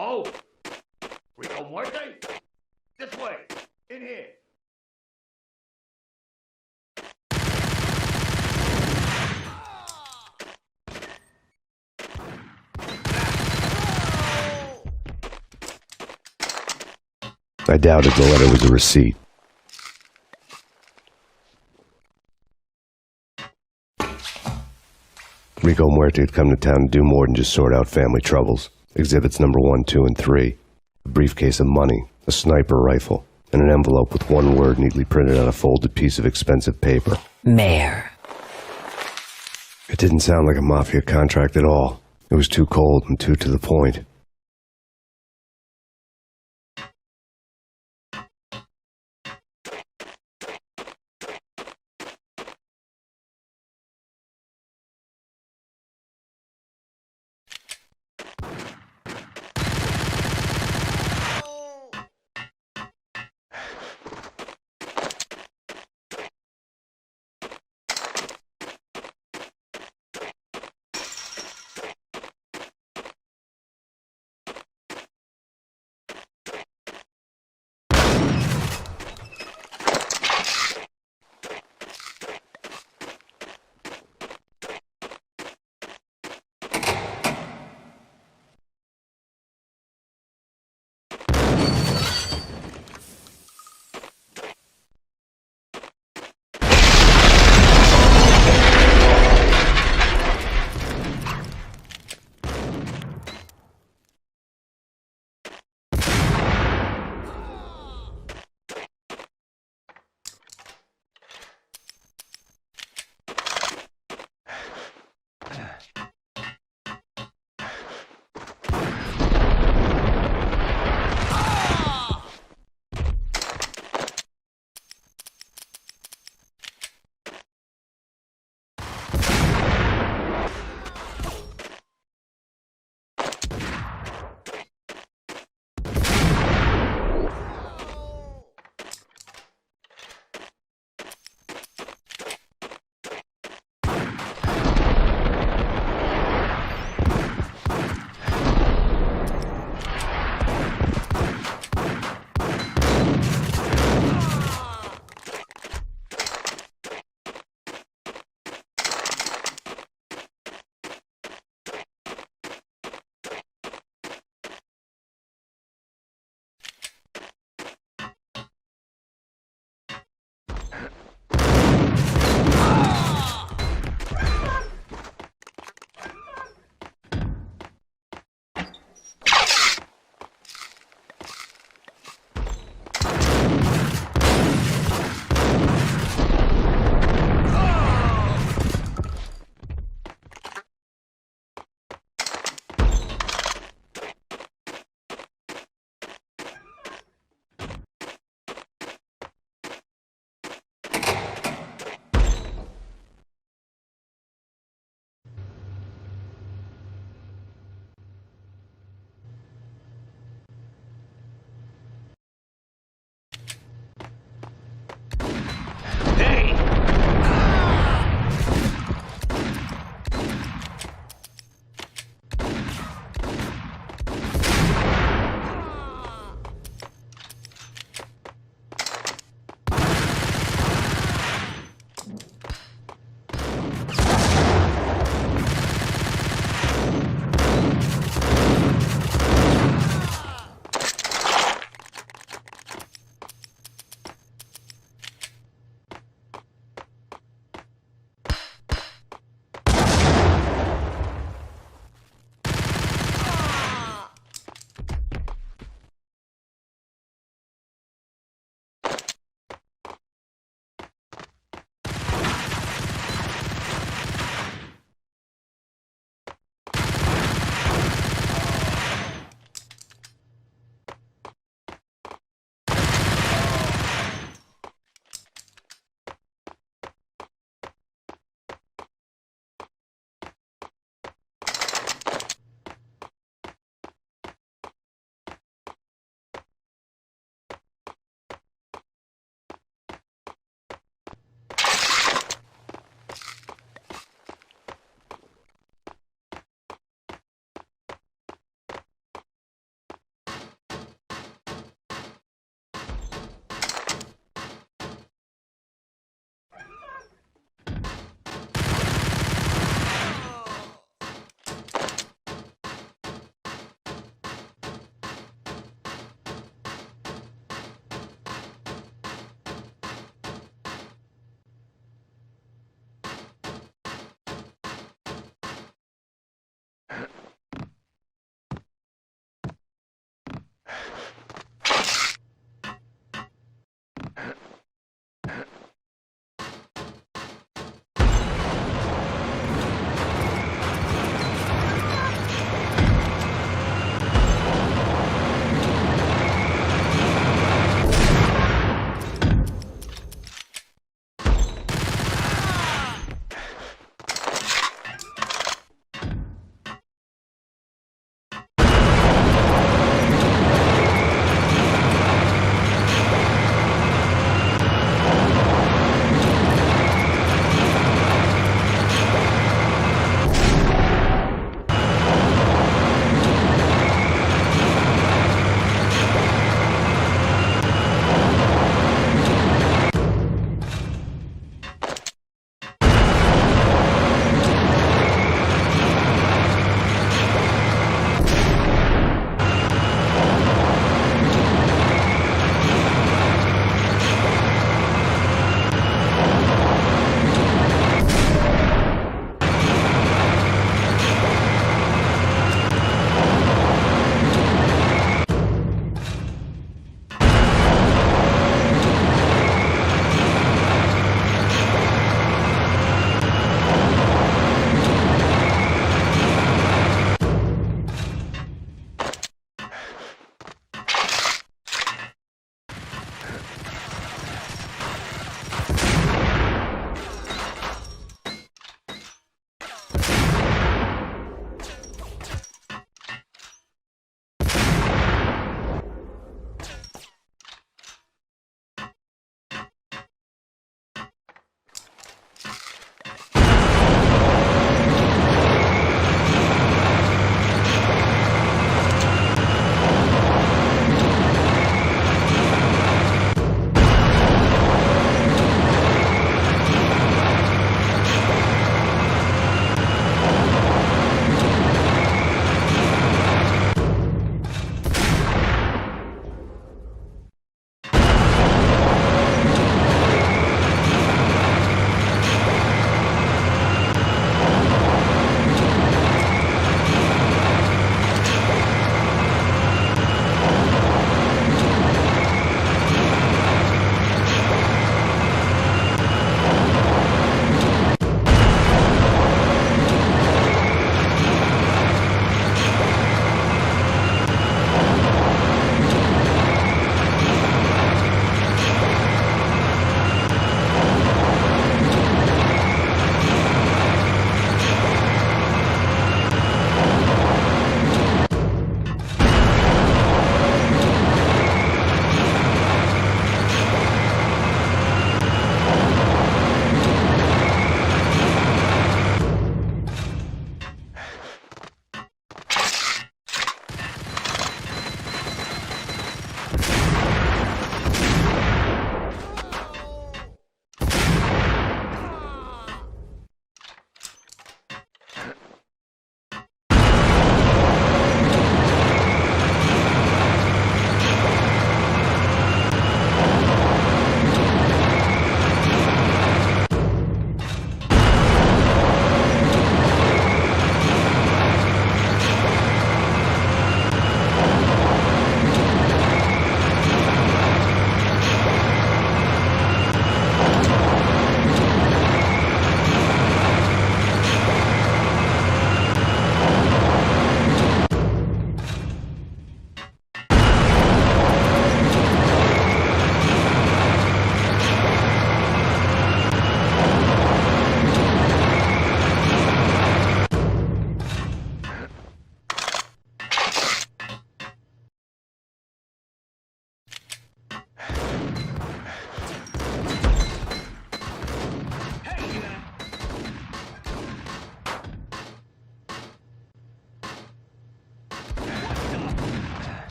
Oh, Rico Muerte? This way, in here. I doubted the letter was a receipt. Rico Muerte had come to town to do more than just sort out family troubles. Exhibits number 1, 2, and 3. A briefcase of money, a sniper rifle, and an envelope with one word neatly printed on a folded piece of expensive paper. Mayor. It didn't sound like a mafia contract at all. It was too cold and too to the point.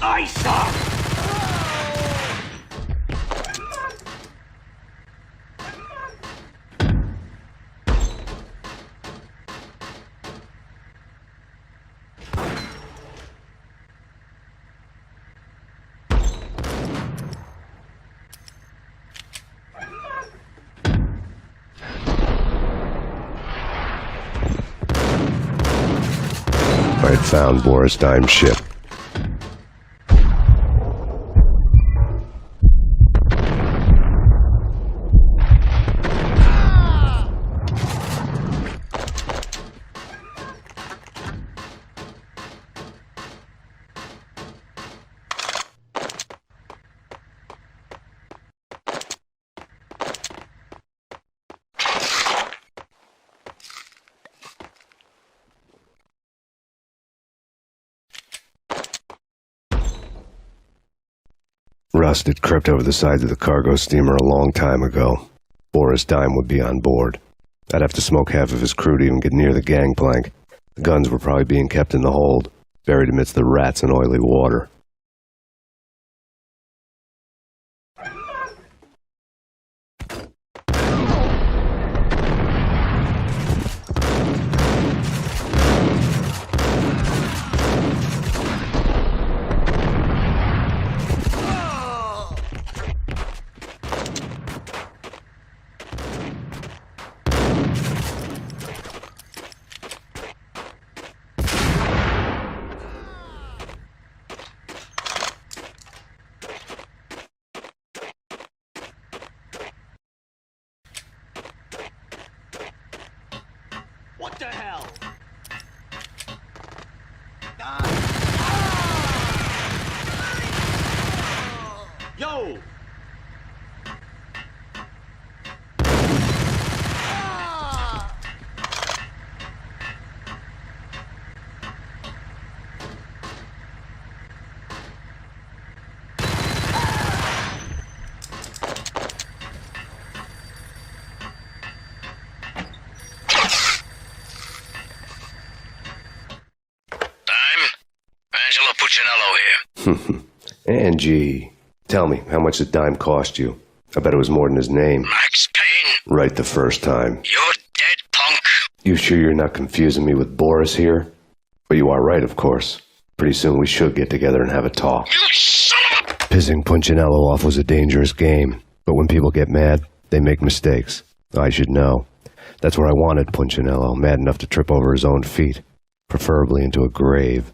Ice up! I had found Boris Dime's ship. Rust had crept over the sides of the cargo steamer a long time ago. Boris Dime would be on board. I'd have to smoke half of his crew to even get near the gangplank. The guns were probably being kept in the hold, buried amidst the rats and oily water. What the hell? Yo! Angie, tell me, how much did Dime cost you? I bet it was more than his name. Max Payne. Right the first time. You're dead, punk. You sure you're not confusing me with Boris here? But you are right, of course. Pretty soon we should get together and have a talk. You son of a... Pissing Punchinello off was a dangerous game. But when people get mad, they make mistakes. I should know. That's where I wanted Punchinello, mad enough to trip over his own feet. Preferably into a grave.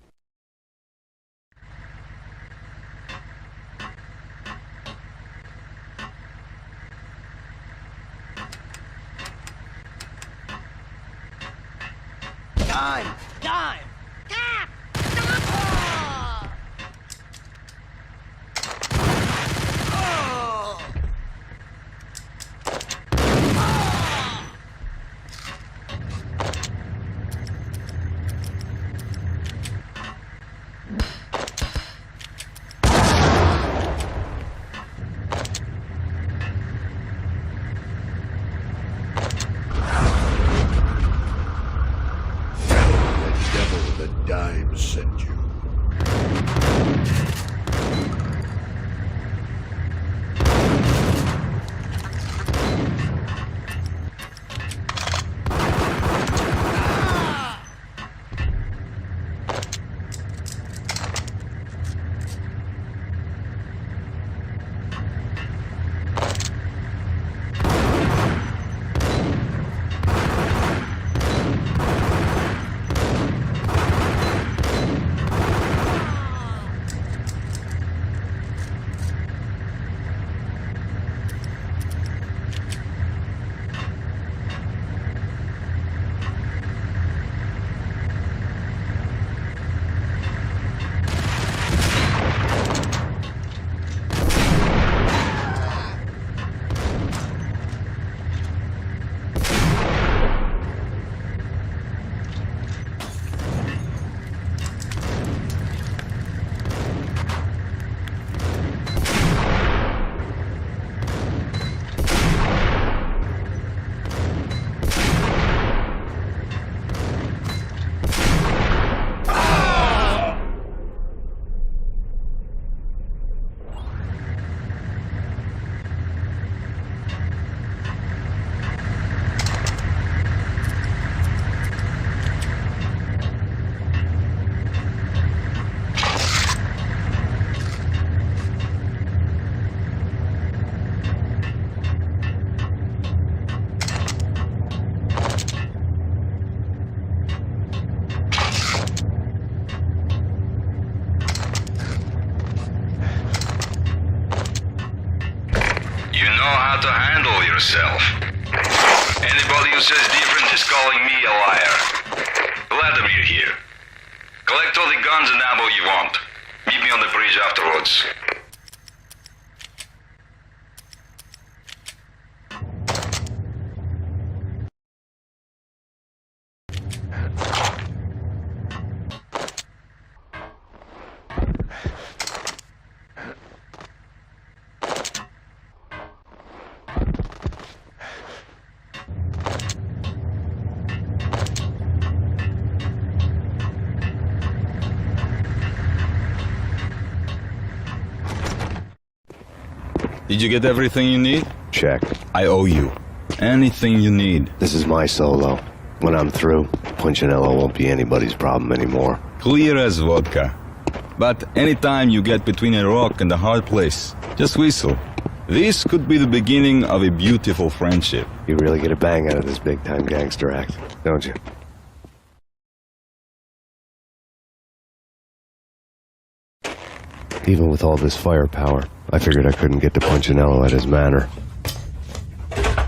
Dime! Dime! Devil how to handle yourself. Anybody who says different is calling me a liar. Vladimir here. Collect all the guns and ammo you want. Meet me on the bridge afterwards. Did you get everything you need? Check. I owe you. Anything you need. This is my solo. When I'm through, Punchinello won't be anybody's problem anymore. Clear as vodka. But anytime you get between a rock and a hard place, just whistle. This could be the beginning of a beautiful friendship. You really get a bang out of this big-time gangster act, don't you? Even with all this firepower, I figured I couldn't get to Punchinello at his manor.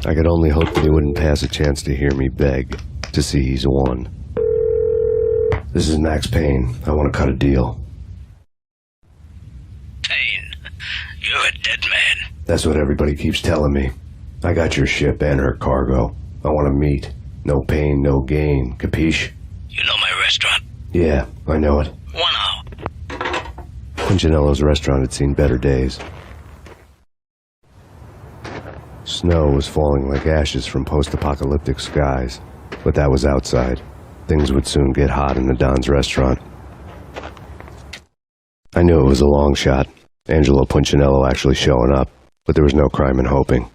I could only hope that he wouldn't pass a chance to hear me beg, to see he's won. This is Max Payne. I want to cut a deal. Payne, you're a dead man. That's what everybody keeps telling me. I got your ship and her cargo. I want to meet. No pain, no gain. Capiche? You know my restaurant? Yeah, I know it. 1 hour. Punchinello's restaurant had seen better days. Snow was falling like ashes from post-apocalyptic skies, but that was outside. Things would soon get hot in the Don's restaurant. I knew it was a long shot, Angelo Punchinello actually showing up, but there was no crime in hoping.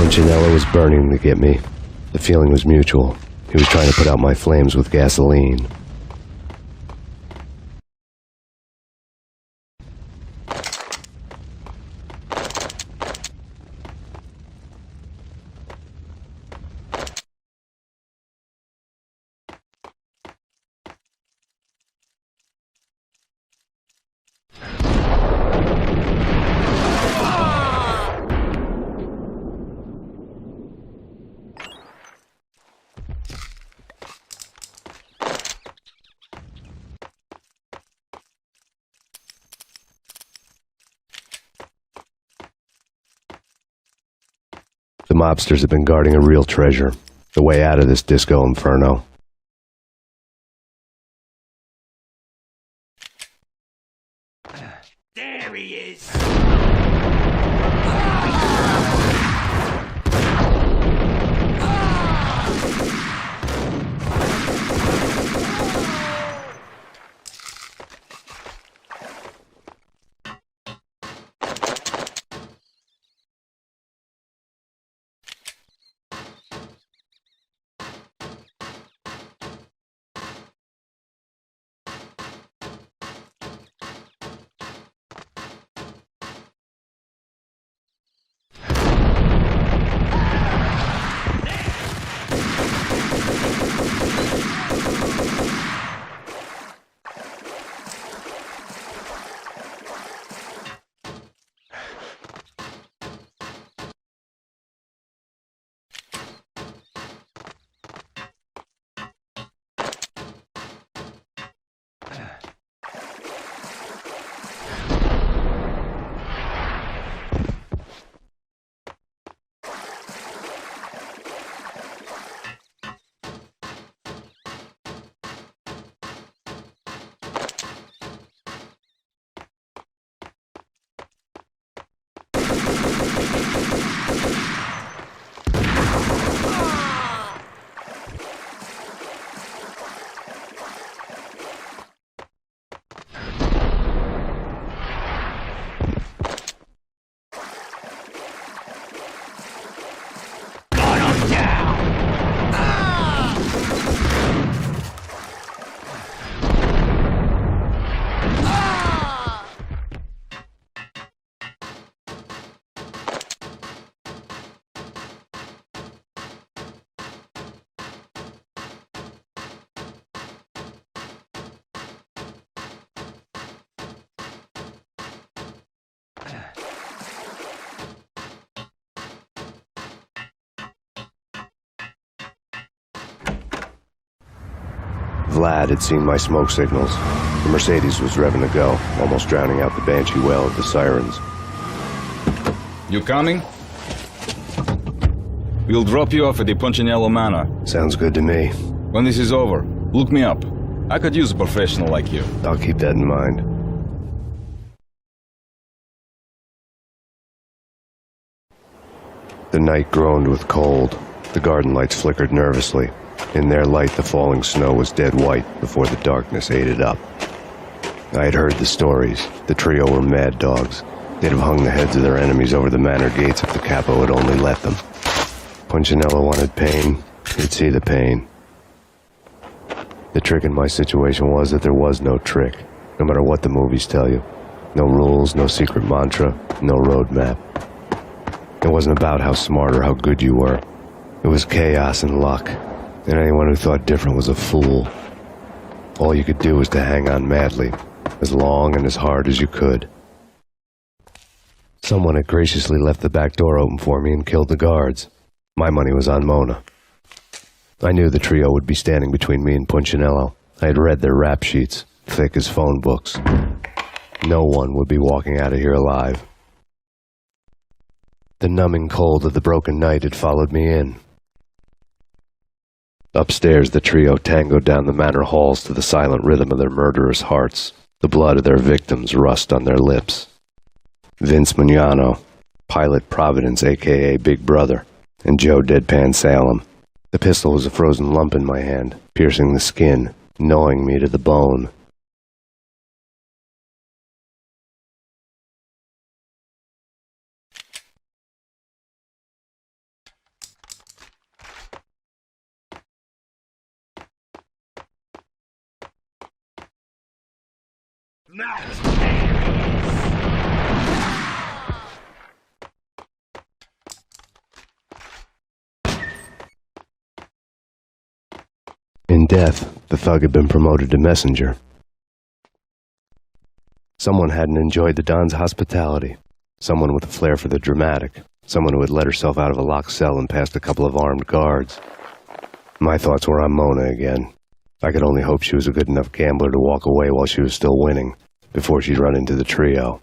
Punchinello was burning to get me. The feeling was mutual. He was trying to put out my flames with gasoline. The mobsters have been guarding a real treasure, the way out of this disco inferno. There he is! Vlad had seen my smoke signals. The Mercedes was revving to go, almost drowning out the banshee wail of the sirens. You coming? We'll drop you off at the Punchinello Manor. Sounds good to me. When this is over, look me up. I could use a professional like you. I'll keep that in mind. The night groaned with cold. The garden lights flickered nervously. In their light, the falling snow was dead white before the darkness ate it up. I had heard the stories. The trio were mad dogs. They'd have hung the heads of their enemies over the manor gates if the capo had only let them. Punchinello wanted Payne. He'd see the pain. The trick in my situation was that there was no trick, no matter what the movies tell you. No rules, no secret mantra, no roadmap. It wasn't about how smart or how good you were. It was chaos and luck, and anyone who thought different was a fool. All you could do was to hang on madly, as long and as hard as you could. Someone had graciously left the back door open for me and killed the guards. My money was on Mona. I knew the trio would be standing between me and Punchinello. I had read their rap sheets, thick as phone books. No one would be walking out of here alive. The numbing cold of the broken night had followed me in. Upstairs, the trio tangoed down the manor halls to the silent rhythm of their murderous hearts. The blood of their victims rust on their lips. Vince Mignano, Pilot Providence, a.k.a. Big Brother, and Joe Deadpan Salem. The pistol was a frozen lump in my hand, piercing the skin, gnawing me to the bone. In death, the thug had been promoted to messenger. Someone hadn't enjoyed the Don's hospitality. Someone with a flair for the dramatic. Someone who had let herself out of a locked cell and past a couple of armed guards. My thoughts were on Mona again. I could only hope she was a good enough gambler to walk away while she was still winning, before she'd run into the trio.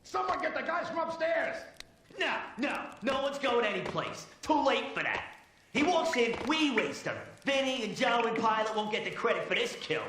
Someone get the guys from upstairs! No one's going anyplace. Too late for that. He walks in, we waste him. Vinny and Joe and Pilot won't get the credit for this kill.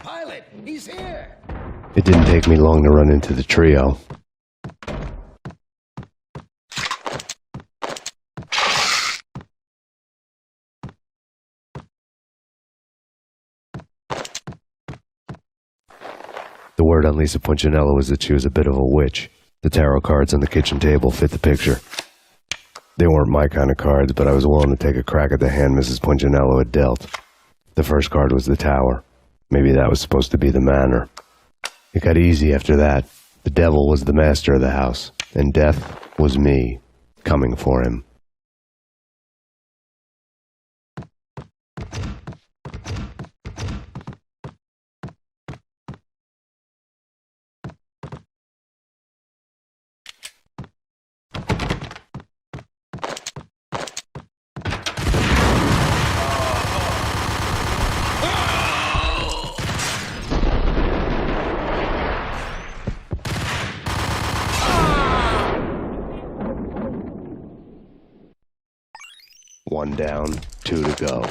Pilot, he's here! It didn't take me long to run into the trio. word on Lisa Punchinello was that she was a bit of a witch. The tarot cards on the kitchen table fit the picture. They weren't my kind of cards, but I was willing to take a crack at the hand Mrs. Punchinello had dealt. The first card was the Tower. Maybe that was supposed to be the Manor. It got easy after that. The devil was the master of the house, and death was me, coming for him. One down, 2 to go.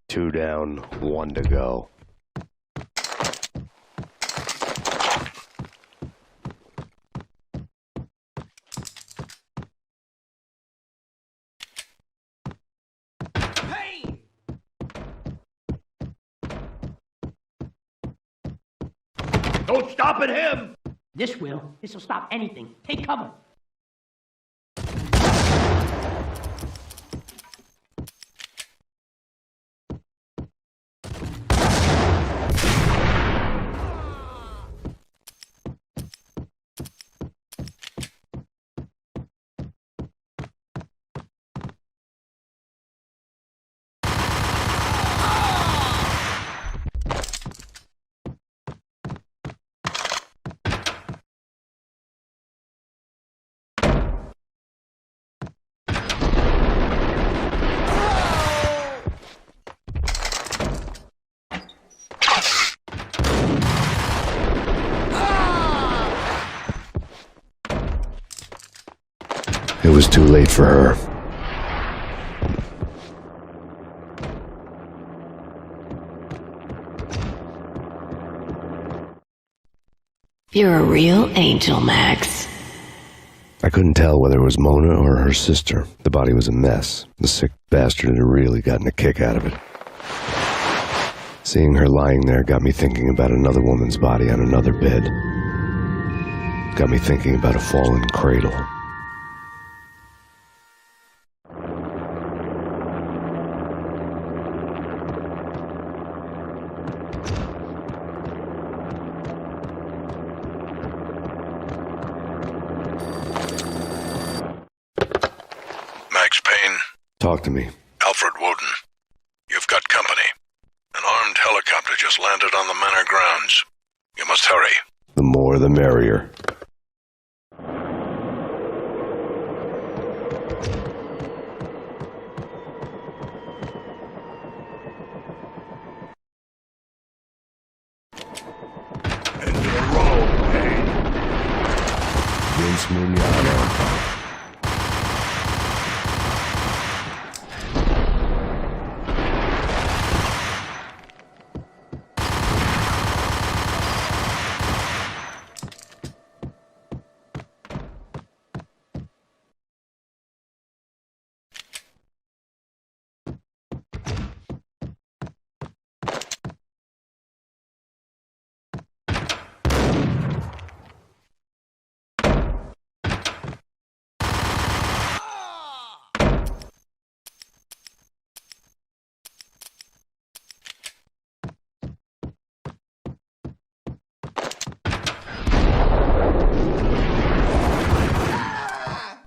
Two down, 1 to go. Payne! Don't stop at him! This will. This'll stop anything. Take cover. It was too late for her. You're a real angel, Max. I couldn't tell whether it was Mona or her sister. The body was a mess. The sick bastard had really gotten a kick out of it. Seeing her lying there got me thinking about another woman's body on another bed. Got me thinking about a fallen cradle. Max Payne. Talk to me. Alfred Woden. You've got company. An armed helicopter just landed on the manor grounds. You must hurry. The more the merrier. Into the road, Payne. Vince Mugnano.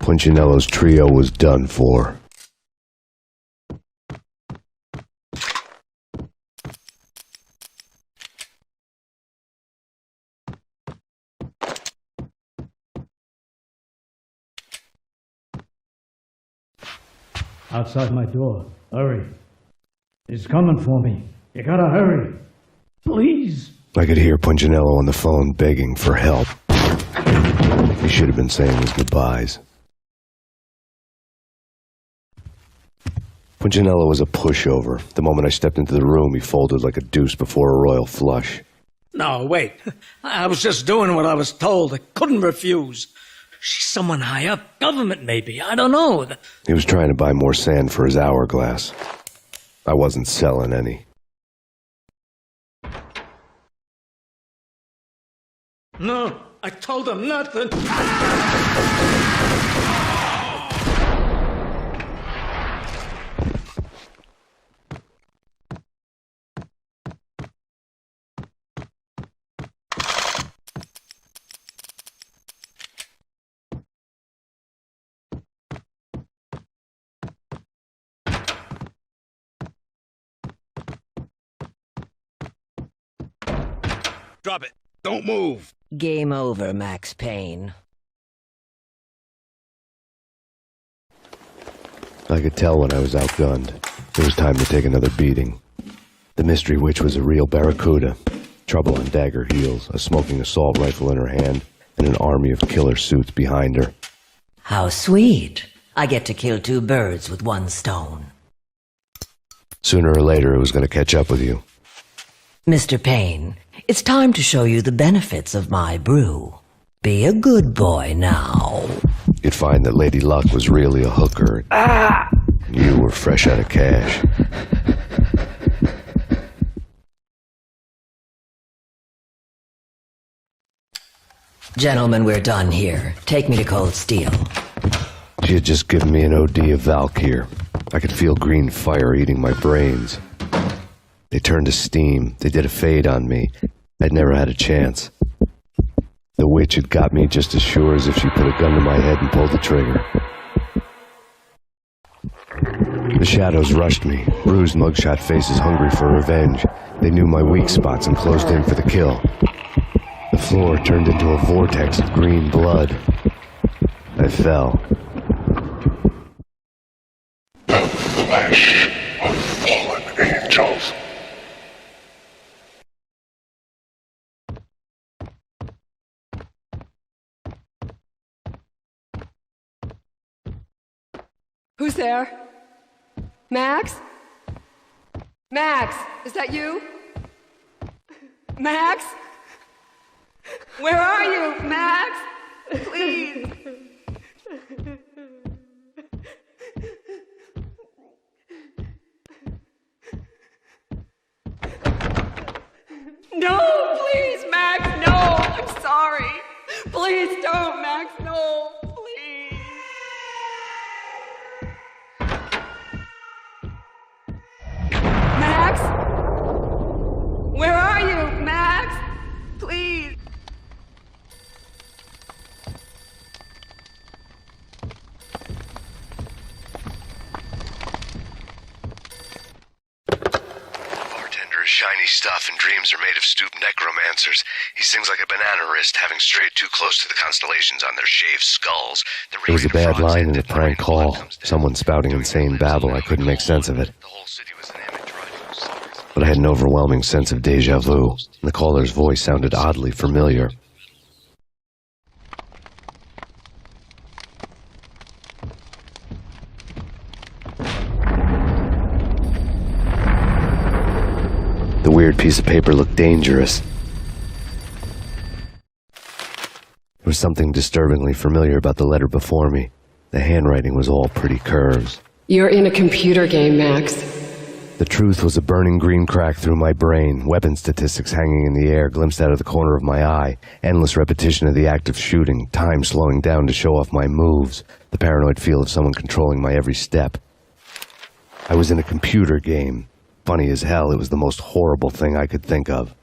Punchinello's trio was done for. Outside my door. Hurry. He's coming for me. You gotta hurry. Please. I could hear Punchinello on the phone begging for help. He should have been saying his goodbyes. Punchinello was a pushover. The moment I stepped into the room, he folded like a deuce before a royal flush. No, wait. I was just doing what I was told. I couldn't refuse. She's someone high up. Government, maybe. I don't know. He was trying to buy more sand for his hourglass. I wasn't selling any. No, I told him nothing. Drop it. Don't move. Game over, Max Payne. I could tell when I was outgunned. It was time to take another beating. The mystery witch was a real barracuda. Trouble on dagger heels, a smoking assault rifle in her hand, and an army of killer suits behind her. How sweet. I get to kill two birds with one stone. Sooner or later, it was going to catch up with you. Mr. Payne, it's time to show you the benefits of my brew. Be a good boy now. You'd find that Lady Luck was really a hooker. You were fresh out of cash. Gentlemen, we're done here. Take me to Cold Steel. She had just given me an OD of Valkyr. I could feel green fire eating my brains. They turned to steam. They did a fade on me. I'd never had a chance. The witch had got me just as sure as if she put a gun to my head and pulled the trigger. The shadows rushed me, bruised mugshot faces hungry for revenge. They knew my weak spots and closed in for the kill. The floor turned into a vortex of green blood. I fell. The flesh of fallen angels. Who's there? Max? Max, is that you? Max? Where are you, Max? Please. Max, no, please. Max? Where are you, Max? Please. Shiny stuff and dreams are made of stooped necromancers. He sings like a banana wrist, having strayed too close to the constellations on their shaved skulls. It was a bad line in a prank call. Someone spouting insane babble. I couldn't make sense of it. But I had an overwhelming sense of deja vu. The caller's voice sounded oddly familiar. The weird piece of paper looked dangerous. There was something disturbingly familiar about the letter before me. The handwriting was all pretty curves. You're in a computer game, Max. The truth was a burning green crack through my brain, weapon statistics hanging in the air, glimpsed out of the corner of my eye, endless repetition of the act of shooting, time slowing down to show off my moves, the paranoid feel of someone controlling my every step. I was in a computer game. Funny as hell, it was the most horrible thing I could think of.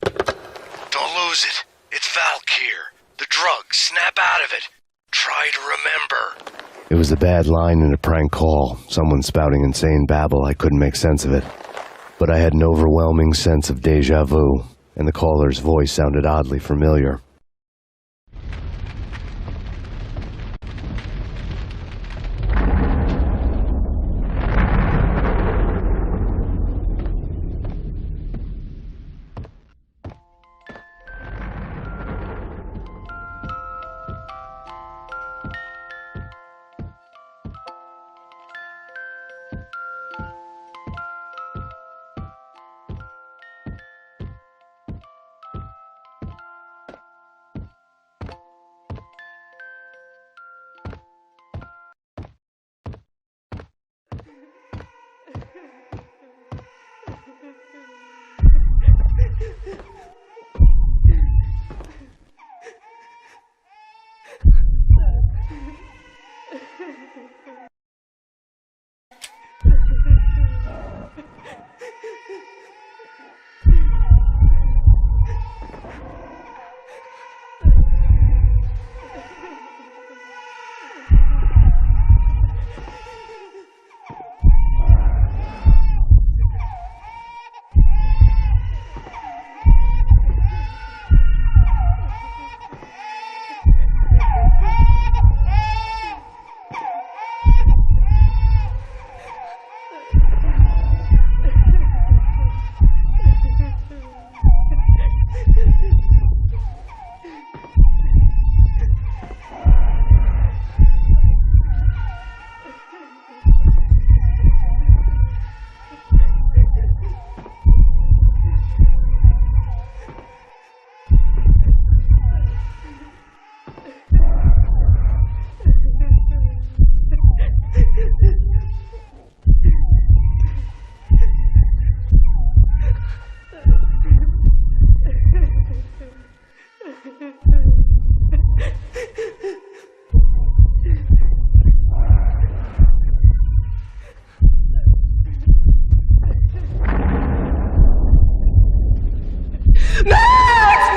Don't lose it. It's Valkyr. The drug. Snap out of it. Try to remember. It was a bad line in a prank call. Someone spouting insane babble. I couldn't make sense of it. But I had an overwhelming sense of deja vu, and the caller's voice sounded oddly familiar.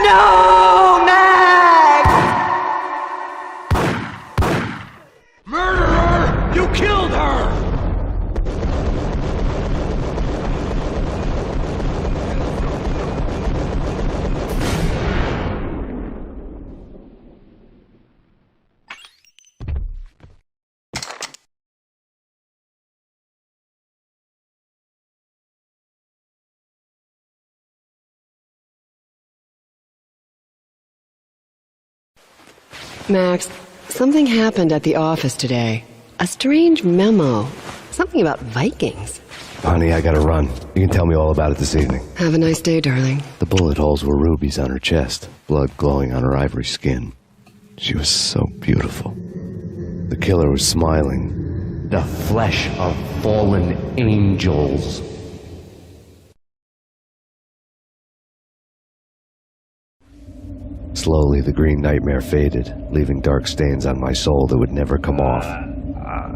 No, Max! Murderer! You killed her! Max, something happened at the office today. A strange memo. Something about Vikings. Honey, I gotta run. You can tell me all about it this evening. Have a nice day, darling. The bullet holes were rubies on her chest, blood glowing on her ivory skin. She was so beautiful. The killer was smiling. The flesh of fallen angels. Slowly, the green nightmare faded, leaving dark stains on my soul that would never come off.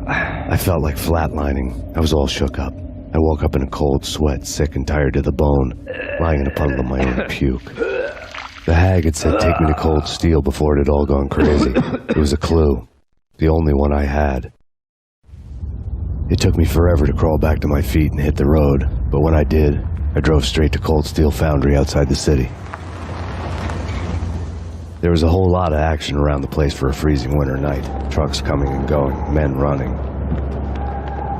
I felt like flatlining. I was all shook up. I woke up in a cold sweat, sick and tired to the bone, lying in a puddle of my own puke. The hag had said take me to Cold Steel before it had all gone crazy. It was a clue. The only one I had. It took me forever to crawl back to my feet and hit the road, but when I did, I drove straight to Cold Steel Foundry outside the city. There was a whole lot of action around the place for a freezing winter night. Trucks coming and going, men running.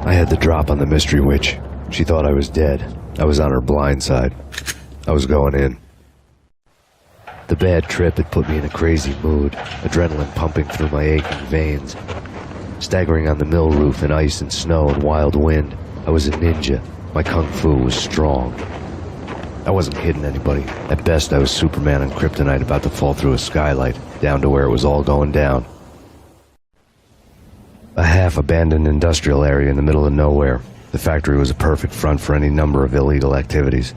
I had the drop on the mystery witch. She thought I was dead. I was on her blind side. I was going in. The bad trip had put me in a crazy mood, adrenaline pumping through my aching veins. Staggering on the mill roof in ice and snow and wild wind, I was a ninja. My kung fu was strong. I wasn't kidding anybody. At best, I was Superman on kryptonite about to fall through a skylight, down to where it was all going down. A half-abandoned industrial area in the middle of nowhere. The factory was a perfect front for any number of illegal activities.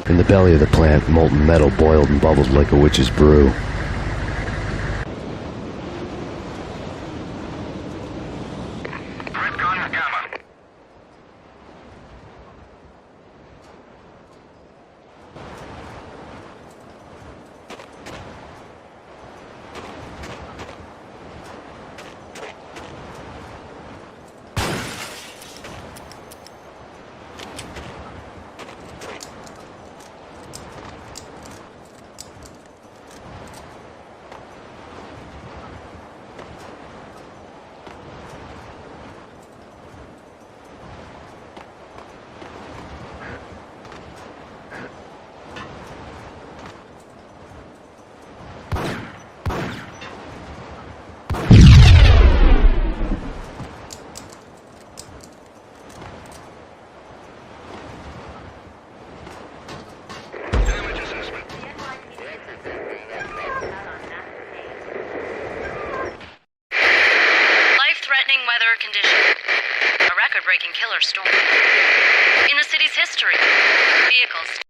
In the belly of the plant, molten metal boiled and bubbled like a witch's brew. Weather condition. A record-breaking killer storm. In the city's history, vehicles